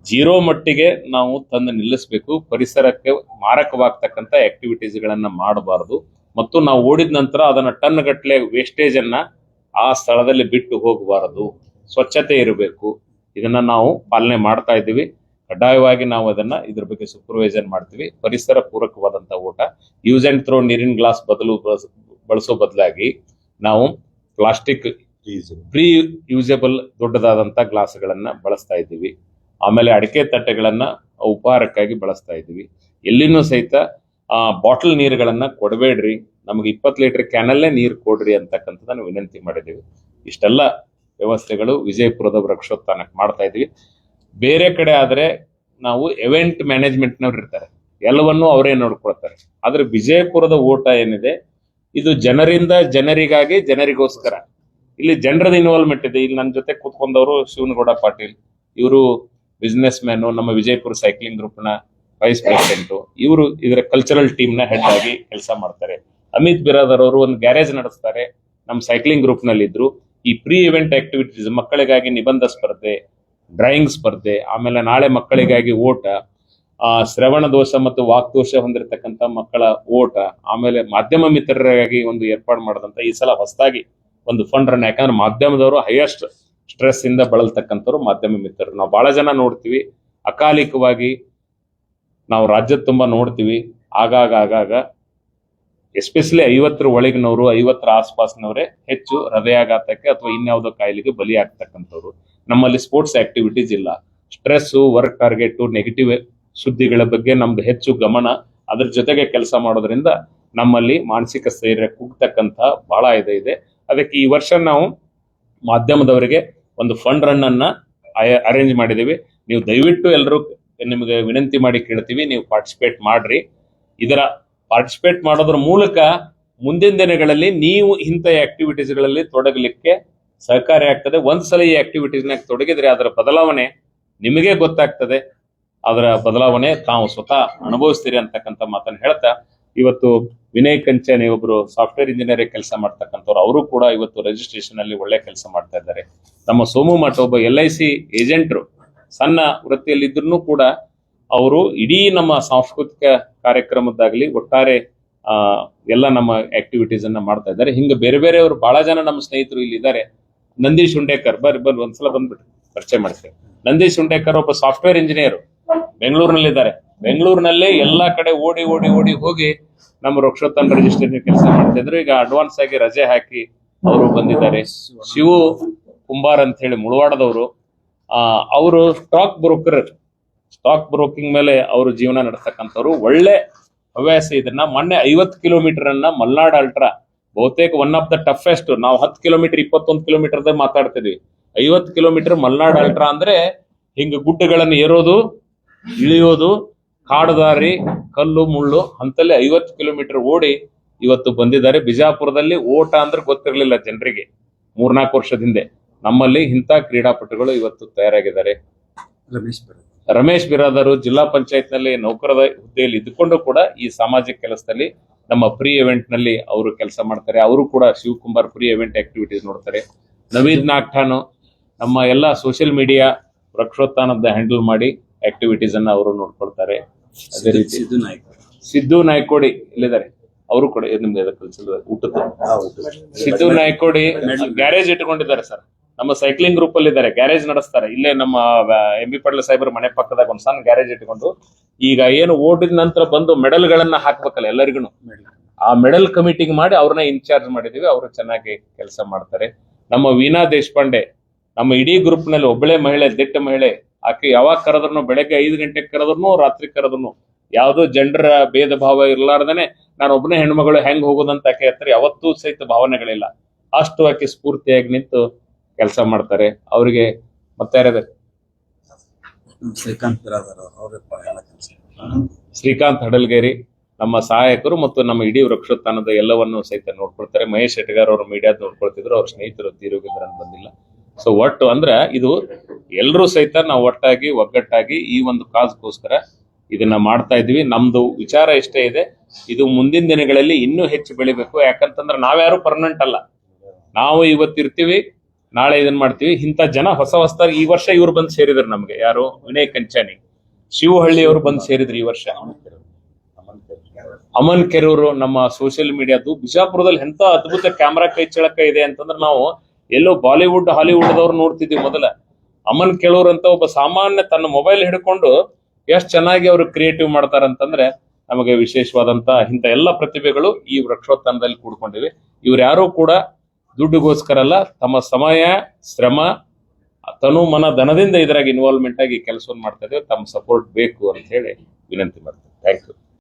0 ಮಟ್ಟಿಗೆ ನಾವು ತಂದು ನಿಲ್ಲಿಸಬೇಕು. ಪರಿಸರಕ್ಕೆ ಮಾರಕವಾಗ್ತಕ್ಕಂಥ ಆಕ್ಟಿವಿಟೀಸ್ಗಳನ್ನ ಮಾಡಬಾರದು. ಮತ್ತು ನಾವು ಓಡಿದ ನಂತರ ಅದನ್ನ ಟನ್ ಗಟ್ಟಲೆ ವೇಸ್ಟೇಜ್ ಅನ್ನ ಆ ಸ್ಥಳದಲ್ಲಿ ಬಿಟ್ಟು ಹೋಗಬಾರದು. ಸ್ವಚ್ಛತೆ ಇರಬೇಕು. ಇದನ್ನ ನಾವು ಪಾಲನೆ ಮಾಡ್ತಾ ಇದ್ದೀವಿ. ಕಡ್ಡಾಯವಾಗಿ ನಾವು ಇದ್ರ ಬಗ್ಗೆ ಸೂಪರ್ವೈಸನ್ ಮಾಡ್ತೀವಿ. ಪರಿಸರ ಪೂರಕವಾದಂತ ಓಟ, ಯೂಸ್ ಅಂಡ್ ಥ್ರೋ ನೀರಿನ ಗ್ಲಾಸ್ ಬಳಸೋ ಬದಲಾಗಿ ನಾವು ಪ್ಲಾಸ್ಟಿಕ್ ಪ್ರೀ ಯೂಸೇಬಲ್ ದೊಡ್ಡದಾದಂತ ಗ್ಲಾಸ್ಗಳನ್ನ ಬಳಸ್ತಾ ಇದ್ದೀವಿ. ಆಮೇಲೆ ಅಡಿಕೆ ತಟ್ಟೆಗಳನ್ನ ಉಪಹಾರಕ್ಕಾಗಿ ಬಳಸ್ತಾ ಇದ್ದೀವಿ. ಎಲ್ಲಿನೂ ಸಹಿತ ಬಾಟಲ್ ನೀರುಗಳನ್ನ ಕೊಡಬೇಡ್ರಿ, ನಮಗೆ 20 ಲೀಟರ್ ಕ್ಯಾನಲ್ಲೇ ನೀರು ಕೊಡ್ರಿ ಅಂತಕ್ಕಂಥದ್ದನ್ನು ವಿನಂತಿ ಮಾಡಿದ್ದೀವಿ. ಇಷ್ಟೆಲ್ಲ ವ್ಯವಸ್ಥೆಗಳು ವಿಜಯಪುರದ ವೃಕ್ಷೋತ್ಥಾನಕ್ಕೆ ಮಾಡ್ತಾ ಇದ್ವಿ. ಬೇರೆ ಕಡೆ ಆದ್ರೆ ನಾವು ಇವೆಂಟ್ ಮ್ಯಾನೇಜ್ಮೆಂಟ್ನವ್ರು ಇರ್ತಾರೆ, ಎಲ್ಲವನ್ನೂ ಅವರೇ ನೋಡ್ಕೊಳ್ತಾರೆ. ಆದ್ರೆ ವಿಜಯಪುರದ ಓಟ ಏನಿದೆ ಇದು ಜನರಿಂದ ಜನರಿಗಾಗಿ, ಜನರಿಗೋಸ್ಕರ. ಇಲ್ಲಿ ಜನರದ ಇನ್ವಾಲ್ವ್ಮೆಂಟ್ ಇದೆ. ಇಲ್ಲಿ ನನ್ನ ಜೊತೆ ಕೂತ್ಕೊಂಡವರು ಶಿವನಗೌಡ ಪಾಟೀಲ್, ಇವರು ಬಿಸ್ನೆಸ್ ಮ್ಯಾನು, ನಮ್ಮ ವಿಜಯಪುರ ಸೈಕ್ಲಿಂಗ್ ಗ್ರೂಪ್ನ ವೈಸ್ ಪ್ರೆಸಿಡೆಂಟ್, ಇವರು ಇದರ ಕಲ್ಚರಲ್ ಟೀಮ್ ನ ಹೆಡ್ ಆಗಿ ಕೆಲಸ ಮಾಡ್ತಾರೆ. ಅಮಿತ್ ಬಿರಾದರ್ ಅವರು ಒಂದು ಗ್ಯಾರೇಜ್ ನಡೆಸ್ತಾರೆ, ನಮ್ಮ ಸೈಕ್ಲಿಂಗ್ ಗ್ರೂಪ್ ನಲ್ಲಿ ಇದ್ರು. ಈ ಪ್ರೀ ಇವೆಂಟ್ ಆಕ್ಟಿವಿಟೀಸ್, ಮಕ್ಕಳಿಗಾಗಿ ನಿಬಂಧ ಸ್ಪರ್ಧೆ, ಡ್ರಾಯಿಂಗ್ ಸ್ಪರ್ಧೆ, ಆಮೇಲೆ ನಾಳೆ ಮಕ್ಕಳಿಗಾಗಿ ಓಟ, ಶ್ರವಣ ದೋಷ ಮತ್ತು ವಾಕ್ ದೋಷ ಹೊಂದಿರತಕ್ಕಂಥ ಮಕ್ಕಳ ಓಟ, ಆಮೇಲೆ ಮಾಧ್ಯಮ ಮಿತ್ರರಾಗಿ ಒಂದು ಏರ್ಪಾಡು ಮಾಡದಂತ ಈ ಸಲ ಹೊಸದಾಗಿ ಒಂದು ಫಂಡ್ ರನ್, ಯಾಕಂದ್ರೆ ಮಾಧ್ಯಮದವರು ಹೈಯೆಸ್ಟ್ ಸ್ಟ್ರೆಸ್ ಇಂದ ಬಳಲ್ತಕ್ಕಂಥವ್ರು ಮಾಧ್ಯಮ ಮಿತ್ರರು. ನಾವು ಬಹಳ ಜನ ನೋಡ್ತೀವಿ, ಅಕಾಲಿಕವಾಗಿ ನಾವು ರಾಜ್ಯದ ತುಂಬಾ ನೋಡ್ತೀವಿ, ಆಗಾಗ ಎಸ್ಪೆಷಲಿ 50ರ ಒಳಗಿನವರು, 50ರ ಆಸ್ಪಾಸ್ನವರೇ ಹೆಚ್ಚು ಹೃದಯಾಘಾತಕ್ಕೆ ಅಥವಾ ಇನ್ಯಾವುದೋ ಕಾಯಿಲೆಗೆ ಬಲಿ ಆಗ್ತಕ್ಕಂಥವ್ರು. ನಮ್ಮಲ್ಲಿ ಸ್ಪೋರ್ಟ್ಸ್ ಆಕ್ಟಿವಿಟೀಸ್ ಇಲ್ಲ, ಸ್ಟ್ರೆಸ್, ವರ್ಕ್ ಟಾರ್ಗೆಟ್, ನೆಗೆಟಿವ್ ಸುದ್ದಿಗಳ ಬಗ್ಗೆ ನಮ್ದು ಹೆಚ್ಚು ಗಮನ, ಅದ್ರ ಜೊತೆಗೆ ಕೆಲಸ ಮಾಡೋದ್ರಿಂದ ನಮ್ಮಲ್ಲಿ ಮಾನಸಿಕ ಸ್ಥೈರ್ಯ ಕುಗ್ತಕ್ಕಂಥ ಬಹಳ ಇದೆ. ಅದಕ್ಕೆ ಈ ವರ್ಷ ನಾವು ಮಾಧ್ಯಮದವರಿಗೆ ಒಂದು ಫಂಡ್ ರನ್ ಅನ್ನ ಅರೇಂಜ್ ಮಾಡಿದ್ದೀವಿ. ನೀವು ದಯವಿಟ್ಟು ಎಲ್ಲರೂ ನಿಮಗೆ ವಿನಂತಿ ಮಾಡಿ ಕೇಳ್ತೀವಿ, ನೀವು ಪಾರ್ಟಿಸಿಪೇಟ್ ಮಾಡ್ರಿ. ಇದರ ಪಾರ್ಟಿಸಿಪೇಟ್ ಮಾಡೋದ್ರ ಮೂಲಕ ಮುಂದಿನ ದಿನಗಳಲ್ಲಿ ನೀವು ಇಂಥ ಆಕ್ಟಿವಿಟೀಸ್ಗಳಲ್ಲಿ ತೊಡಗಲಿಕ್ಕೆ ಸಹಕಾರಿ ಆಗ್ತದೆ. ಒಂದ್ಸಲ ಈ ಆಕ್ಟಿವಿಟೀಸ್ನಾಗ ತೊಡಗಿದ್ರೆ ಅದರ ಬದಲಾವಣೆ ನಿಮಗೆ ಗೊತ್ತಾಗ್ತದೆ, ಅದರ ಬದಲಾವಣೆ ತಾವು ಸ್ವತಃ ಅನುಭವಿಸ್ತೀರಿ ಅಂತಕ್ಕಂಥ ಮಾತನ್ನು ಹೇಳ್ತಾ, ಇವತ್ತು ವಿನಯ್ ಕಂಚನಿ ಒಬ್ರು ಸಾಫ್ಟ್ವೇರ್ ಇಂಜಿನಿಯರ್ ಕೆಲಸ ಮಾಡ್ತಕ್ಕಂಥವ್ರು, ಅವರು ಕೂಡ ಇವತ್ತು ರಿಜಿಸ್ಟ್ರೇಷನ್ ಅಲ್ಲಿ ಒಳ್ಳೆ ಕೆಲಸ ಮಾಡ್ತಾ ಇದ್ದಾರೆ. ನಮ್ಮ ಸೋಮು ಮಠ ಒಬ್ಬ LIC ಏಜೆಂಟ್ರು, ಸಣ್ಣ ವೃತ್ತಿಯಲ್ಲಿ ಇದ್ರೂ ಕೂಡ ಅವರು ಇಡೀ ನಮ್ಮ ಸಾಂಸ್ಕೃತಿಕ ಕಾರ್ಯಕ್ರಮದಾಗ್ಲಿ ಒಟ್ಟಾರೆ ಎಲ್ಲ ನಮ್ಮ ಆಕ್ಟಿವಿಟೀಸ್ ಅನ್ನ ಮಾಡ್ತಾ ಇದ್ದಾರೆ. ಹಿಂಗೆ ಬೇರೆ ಬೇರೆಯವರು ಬಹಳ ಜನ ನಮ್ಮ ಸ್ನೇಹಿತರು ಇಲ್ಲಿ ಇದ್ದಾರೆ. ನಂದೀಶ್ ಹುಂಡೇಕರ್, ಬರ್ರಿ ಒಂದ್ಸಲ ಬಂದ್ಬಿಟ್ಟು ಪರಿಚಯ ಮಾಡ್ತೇವೆ. ನಂದೀಶ್ ಹುಂಡೇಕರ್ ಒಬ್ಬ ಸಾಫ್ಟ್ವೇರ್ ಇಂಜಿನಿಯರ್ ಬೆಂಗಳೂರಿನಲ್ಲಿ ಇದ್ದಾರೆ. ಬೆಂಗಳೂರಿನಲ್ಲೇ ಎಲ್ಲಾ ಕಡೆ ಓಡಿ ಹೋಗಿ ನಮ್ಮ ವೃಕ್ಷೋತ್ತಮ ರಿಜಿಸ್ಟ್ರೇಷನ್ ಕೆಲಸ ಮಾಡ್ತಾ ಇದ್ರು. ಈಗ ಅಡ್ವಾನ್ಸ್ ಆಗಿ ರಜೆ ಹಾಕಿ ಅವರು ಬಂದಿದ್ದಾರೆ. ಶಿವು ಕುಂಬಾರ್ ಅಂತ ಹೇಳಿ ಮುಳವಾಡದವರು, ಅವರು ಸ್ಟಾಕ್ ಬ್ರೋಕಿಂಗ್ ಮೇಲೆ ಅವರು ಜೀವನ ನಡೆಸ್ತಕ್ಕಂಥವ್ರು. ಒಳ್ಳೆ ಹವ್ಯಾಸ ಇದನ್ನ. ಮೊನ್ನೆ 50 ಕಿಲೋಮೀಟರ್ ಅನ್ನ ಮಲ್ನಾಡ್ ಅಲ್ಟ್ರಾ, ಬಹುತೇಕ ಒನ್ ಆಫ್ ದ ಟಫೆಸ್ಟ್. ನಾವು 10 ಕಿಲೋಮೀಟರ್ 21 ಕಿಲೋಮೀಟರ್ ಮಾತಾಡ್ತಿದ್ವಿ. 50 ಕಿಲೋಮೀಟರ್ ಮಲ್ನಾಡ್ ಅಲ್ಟ್ರಾ ಅಂದ್ರೆ ಹಿಂಗ ಗುಡ್ಡಗಳನ್ನು ಏರೋದು, ಇಳಿಯೋದು, ಕಾಡುದಾರಿ, ಕಲ್ಲು ಮುಳ್ಳು ಅಂತಲ್ಲಿ 50 ಕಿಲೋಮೀಟರ್ ಓಡಿ ಇವತ್ತು ಬಂದಿದ್ದಾರೆ. ಬಿಜಾಪುರದಲ್ಲಿ ಓಟ ಅಂದ್ರೆ ಗೊತ್ತಿರಲಿಲ್ಲ ಜನರಿಗೆ 3-4 ವರ್ಷದ ಹಿಂದೆ. ನಮ್ಮಲ್ಲಿ ಇಂಥ ಕ್ರೀಡಾಪಟುಗಳು ಇವತ್ತು ತಯಾರಾಗಿದ್ದಾರೆ. ರಮೇಶ್ ಬಿರಾದರು ಜಿಲ್ಲಾ ಪಂಚಾಯತ್ ನಲ್ಲಿ ನೌಕರದ ಹುದ್ದೆಯಲ್ಲಿ ಇದ್ದುಕೊಂಡು ಕೂಡ ಈ ಸಾಮಾಜಿಕ ಕೆಲಸದಲ್ಲಿ ನಮ್ಮ ಪ್ರೀ ಇವೆಂಟ್ ನಲ್ಲಿ ಅವರು ಕೆಲಸ ಮಾಡ್ತಾರೆ. ಅವರು ಕೂಡ ಶಿವಕುಮಾರ್ ಪ್ರೀ ಇವೆಂಟ್ ಆಕ್ಟಿವಿಟೀಸ್ ನೋಡ್ತಾರೆ. ನವೀದ್ ನಾಗ್ಠಾನು ನಮ್ಮ ಎಲ್ಲ ಸೋಷಿಯಲ್ ಮೀಡಿಯಾ ವೃಕ್ಷೋತ್ಥಾನದ ಹ್ಯಾಂಡಲ್ ಮಾಡಿ ಆಕ್ಟಿವಿಟೀಸ್ ಅನ್ನ ಅವರು ನೋಡ್ಕೊಳ್ತಾರೆ. ಅದೇ ರೀತಿ ಸಿದ್ದು ನಾಯ್ಕೋಡಿ ಇಲ್ಲಿದ್ದಾರೆ, ಅವರು ಕೂಡ ನಿಮ್ಗೆ ಊಟದ ಸಿದ್ದು ನಾಯ್ಕೋಡಿ ಗ್ಯಾರೇಜ್ ಇಟ್ಕೊಂಡಿದ್ದಾರೆ ಸರ್. ನಮ್ಮ ಸೈಕ್ಲಿಂಗ್ ಗ್ರೂಪ್ ಅಲ್ಲಿ ಇದ್ದಾರೆ, ಗ್ಯಾರೇಜ್ ನಡೆಸ್ತಾರೆ. ಇಲ್ಲೇ ನಮ್ಮ MB ಪಾಟೀಲ್ ಸಾಹೇಬ್ರ ಮನೆ ಪಕ್ಕದಾಗ ಒಂದು ಸಣ್ಣ ಗ್ಯಾರೇಜ್ ಇಟ್ಕೊಂಡು ಈಗ ಏನು ಓಡಿದ ನಂತರ ಬಂದು ಮೆಡಲ್ ಗಳನ್ನ ಹಾಕ್ಬೇಕಲ್ಲ ಎಲ್ಲರಿಗೂ, ಆ ಮೆಡಲ್ ಕಮಿಟಿಗೆ ಮಾಡಿ ಅವ್ರನ್ನ ಇನ್ಚಾರ್ಜ್ ಮಾಡಿದೀವಿ. ಅವರು ಚೆನ್ನಾಗಿ ಕೆಲಸ ಮಾಡ್ತಾರೆ. ನಮ್ಮ ವೀಣಾ ದೇಶಪಾಂಡೆ ನಮ್ಮ ಇಡೀ ಗ್ರೂಪ್ ನಲ್ಲಿ ಒಬ್ಬಳೆ ಮಹಿಳೆ, ದಿಟ್ಟ ಮಹಿಳೆ. ಆಕೆ ಯಾವಾಗ ಕರೆದ್ರು, ಬೆಳಗ್ಗೆ 5 ಗಂಟೆಗೆ ಕರೆದ್ರು, ರಾತ್ರಿ ಕರೆದ್ರು, ಯಾವುದೋ ಜನರ ಭೇದ ಭಾವ ಇರ್ಲಾರ್ದೇನೆ ನಾನು ಒಬ್ಬನೇ ಹೆಣ್ಮಗಳು ಹೆಂಗ್ ಹೋಗೋದಂತ ಆಕೆ ಹತ್ರ ಯಾವತ್ತೂ ಸಹಿತ ಭಾವನೆಗಳಿಲ್ಲ. ಅಷ್ಟು ಆಕೆ ಸ್ಫೂರ್ತಿಯಾಗಿ ನಿಂತು ಕೆಲಸ ಮಾಡ್ತಾರೆ. ಅವರಿಗೆ ಮತ್ತೆ ಯಾರಿದೆ, ಶ್ರೀಕಾಂತ್ ಹಡಲ್ಗೇರಿ ನಮ್ಮ ಸಹಾಯಕರು ಮತ್ತು ನಮ್ಮ ಇಡೀ ವೃಕ್ಷೋತ್ಥಾನದ ಎಲ್ಲವನ್ನು ಸಹಿತ ನೋಡ್ಕೊಳ್ತಾರೆ. ಮಹೇಶ್ ಶೆಟ್ಟಿಗಾರ್ ಅವರು ಮೀಡಿಯಾದ ನೋಡ್ಕೊಳ್ತಿದ್ರು, ಅವ್ರ ಸ್ನೇಹಿತರು ತೀರೋಗಿದ್ರು ಅಂತ ಬಂದಿಲ್ಲ. ಸೊ ಒಟ್ಟು ಅಂದ್ರೆ ಇದು ಎಲ್ಲರೂ ಸಹಿತ ನಾವು ಒಟ್ಟಾಗಿ ಒಗ್ಗಟ್ಟಾಗಿ ಈ ಒಂದು ಕಾಜ್ಗೋಸ್ಕರ ಇದನ್ನ ಮಾಡ್ತಾ ಇದ್ವಿ. ನಮ್ದು ವಿಚಾರ ಇಷ್ಟೇ ಇದೆ, ಇದು ಮುಂದಿನ ದಿನಗಳಲ್ಲಿ ಇನ್ನೂ ಹೆಚ್ಚು ಬೆಳಿಬೇಕು. ಯಾಕಂತಂದ್ರೆ ನಾವ್ಯಾರು ಪರ್ಮನೆಂಟ್ ಅಲ್ಲ, ನಾವು ಇವತ್ತಿರ್ತೀವಿ, ನಾಳೆ ಇದನ್ನ ಮಾಡ್ತೀವಿ. ಇಂಥ ಜನ ಹೊಸದಾಗಿ ಈ ವರ್ಷ ಇವ್ರು ಬಂದು ಸೇರಿದ್ರು ನಮ್ಗೆ. ಯಾರು? ವಿನಯ್ ಕಂಚಾನಿ, ಶಿವಹಳ್ಳಿ ಅವರು ಬಂದು ಸೇರಿದ್ರು ಈ ವರ್ಷ. ಅಮನ್ ಕೆರೂರು ನಮ್ಮ ಸೋಷಿಯಲ್ ಮೀಡಿಯಾದು ಬಿಜಾಪುರದಲ್ಲಿ ಎಂತ ಅದ್ಭುತ ಕ್ಯಾಮ್ರಾ ಕೈ ಚಳಕ ಇದೆ ಅಂತಂದ್ರೆ ನಾವು ಎಲ್ಲೋ ಬಾಲಿವುಡ್ ಹಾಲಿವುಡ್ದವ್ರು ನೋಡ್ತಿದ್ವಿ ಮೊದಲ. ಅಮನ್ ಕೆಳೂರ್ ಅಂತ ಒಬ್ಬ ಸಾಮಾನ್ಯ ತನ್ನ ಮೊಬೈಲ್ ಹಿಡ್ಕೊಂಡು ಎಷ್ಟು ಚೆನ್ನಾಗಿ ಅವರು ಕ್ರಿಯೇಟಿವ್ ಮಾಡ್ತಾರಂತಂದ್ರೆ ನಮಗೆ ವಿಶೇಷವಾದಂತ ಇಂಥ ಎಲ್ಲ ಪ್ರತಿಭೆಗಳು ಈ ವೃಕ್ಷೋತ್ಥಾನದಲ್ಲಿ ಕೂಡ್ಕೊಂಡಿವೆ. ಇವ್ರು ಯಾರು ಕೂಡ ದುಡ್ಡುಗೋಸ್ಕರ ಅಲ್ಲ, ತಮ್ಮ ಸಮಯ, ಶ್ರಮ, ತನು ಮನ ಧನದಿಂದ ಇದ್ರಾಗ ಇನ್ವಾಲ್ವ್ಮೆಂಟ್ ಆಗಿ ಕೆಲಸವನ್ನು ಮಾಡ್ತಾ ಇದ್ದೇವೆ. ತಮ್ಮ ಸಪೋರ್ಟ್ ಬೇಕು ಅಂತ ಹೇಳಿ ವಿನಂತಿ ಮಾಡ್ತೇವೆ. Thank you.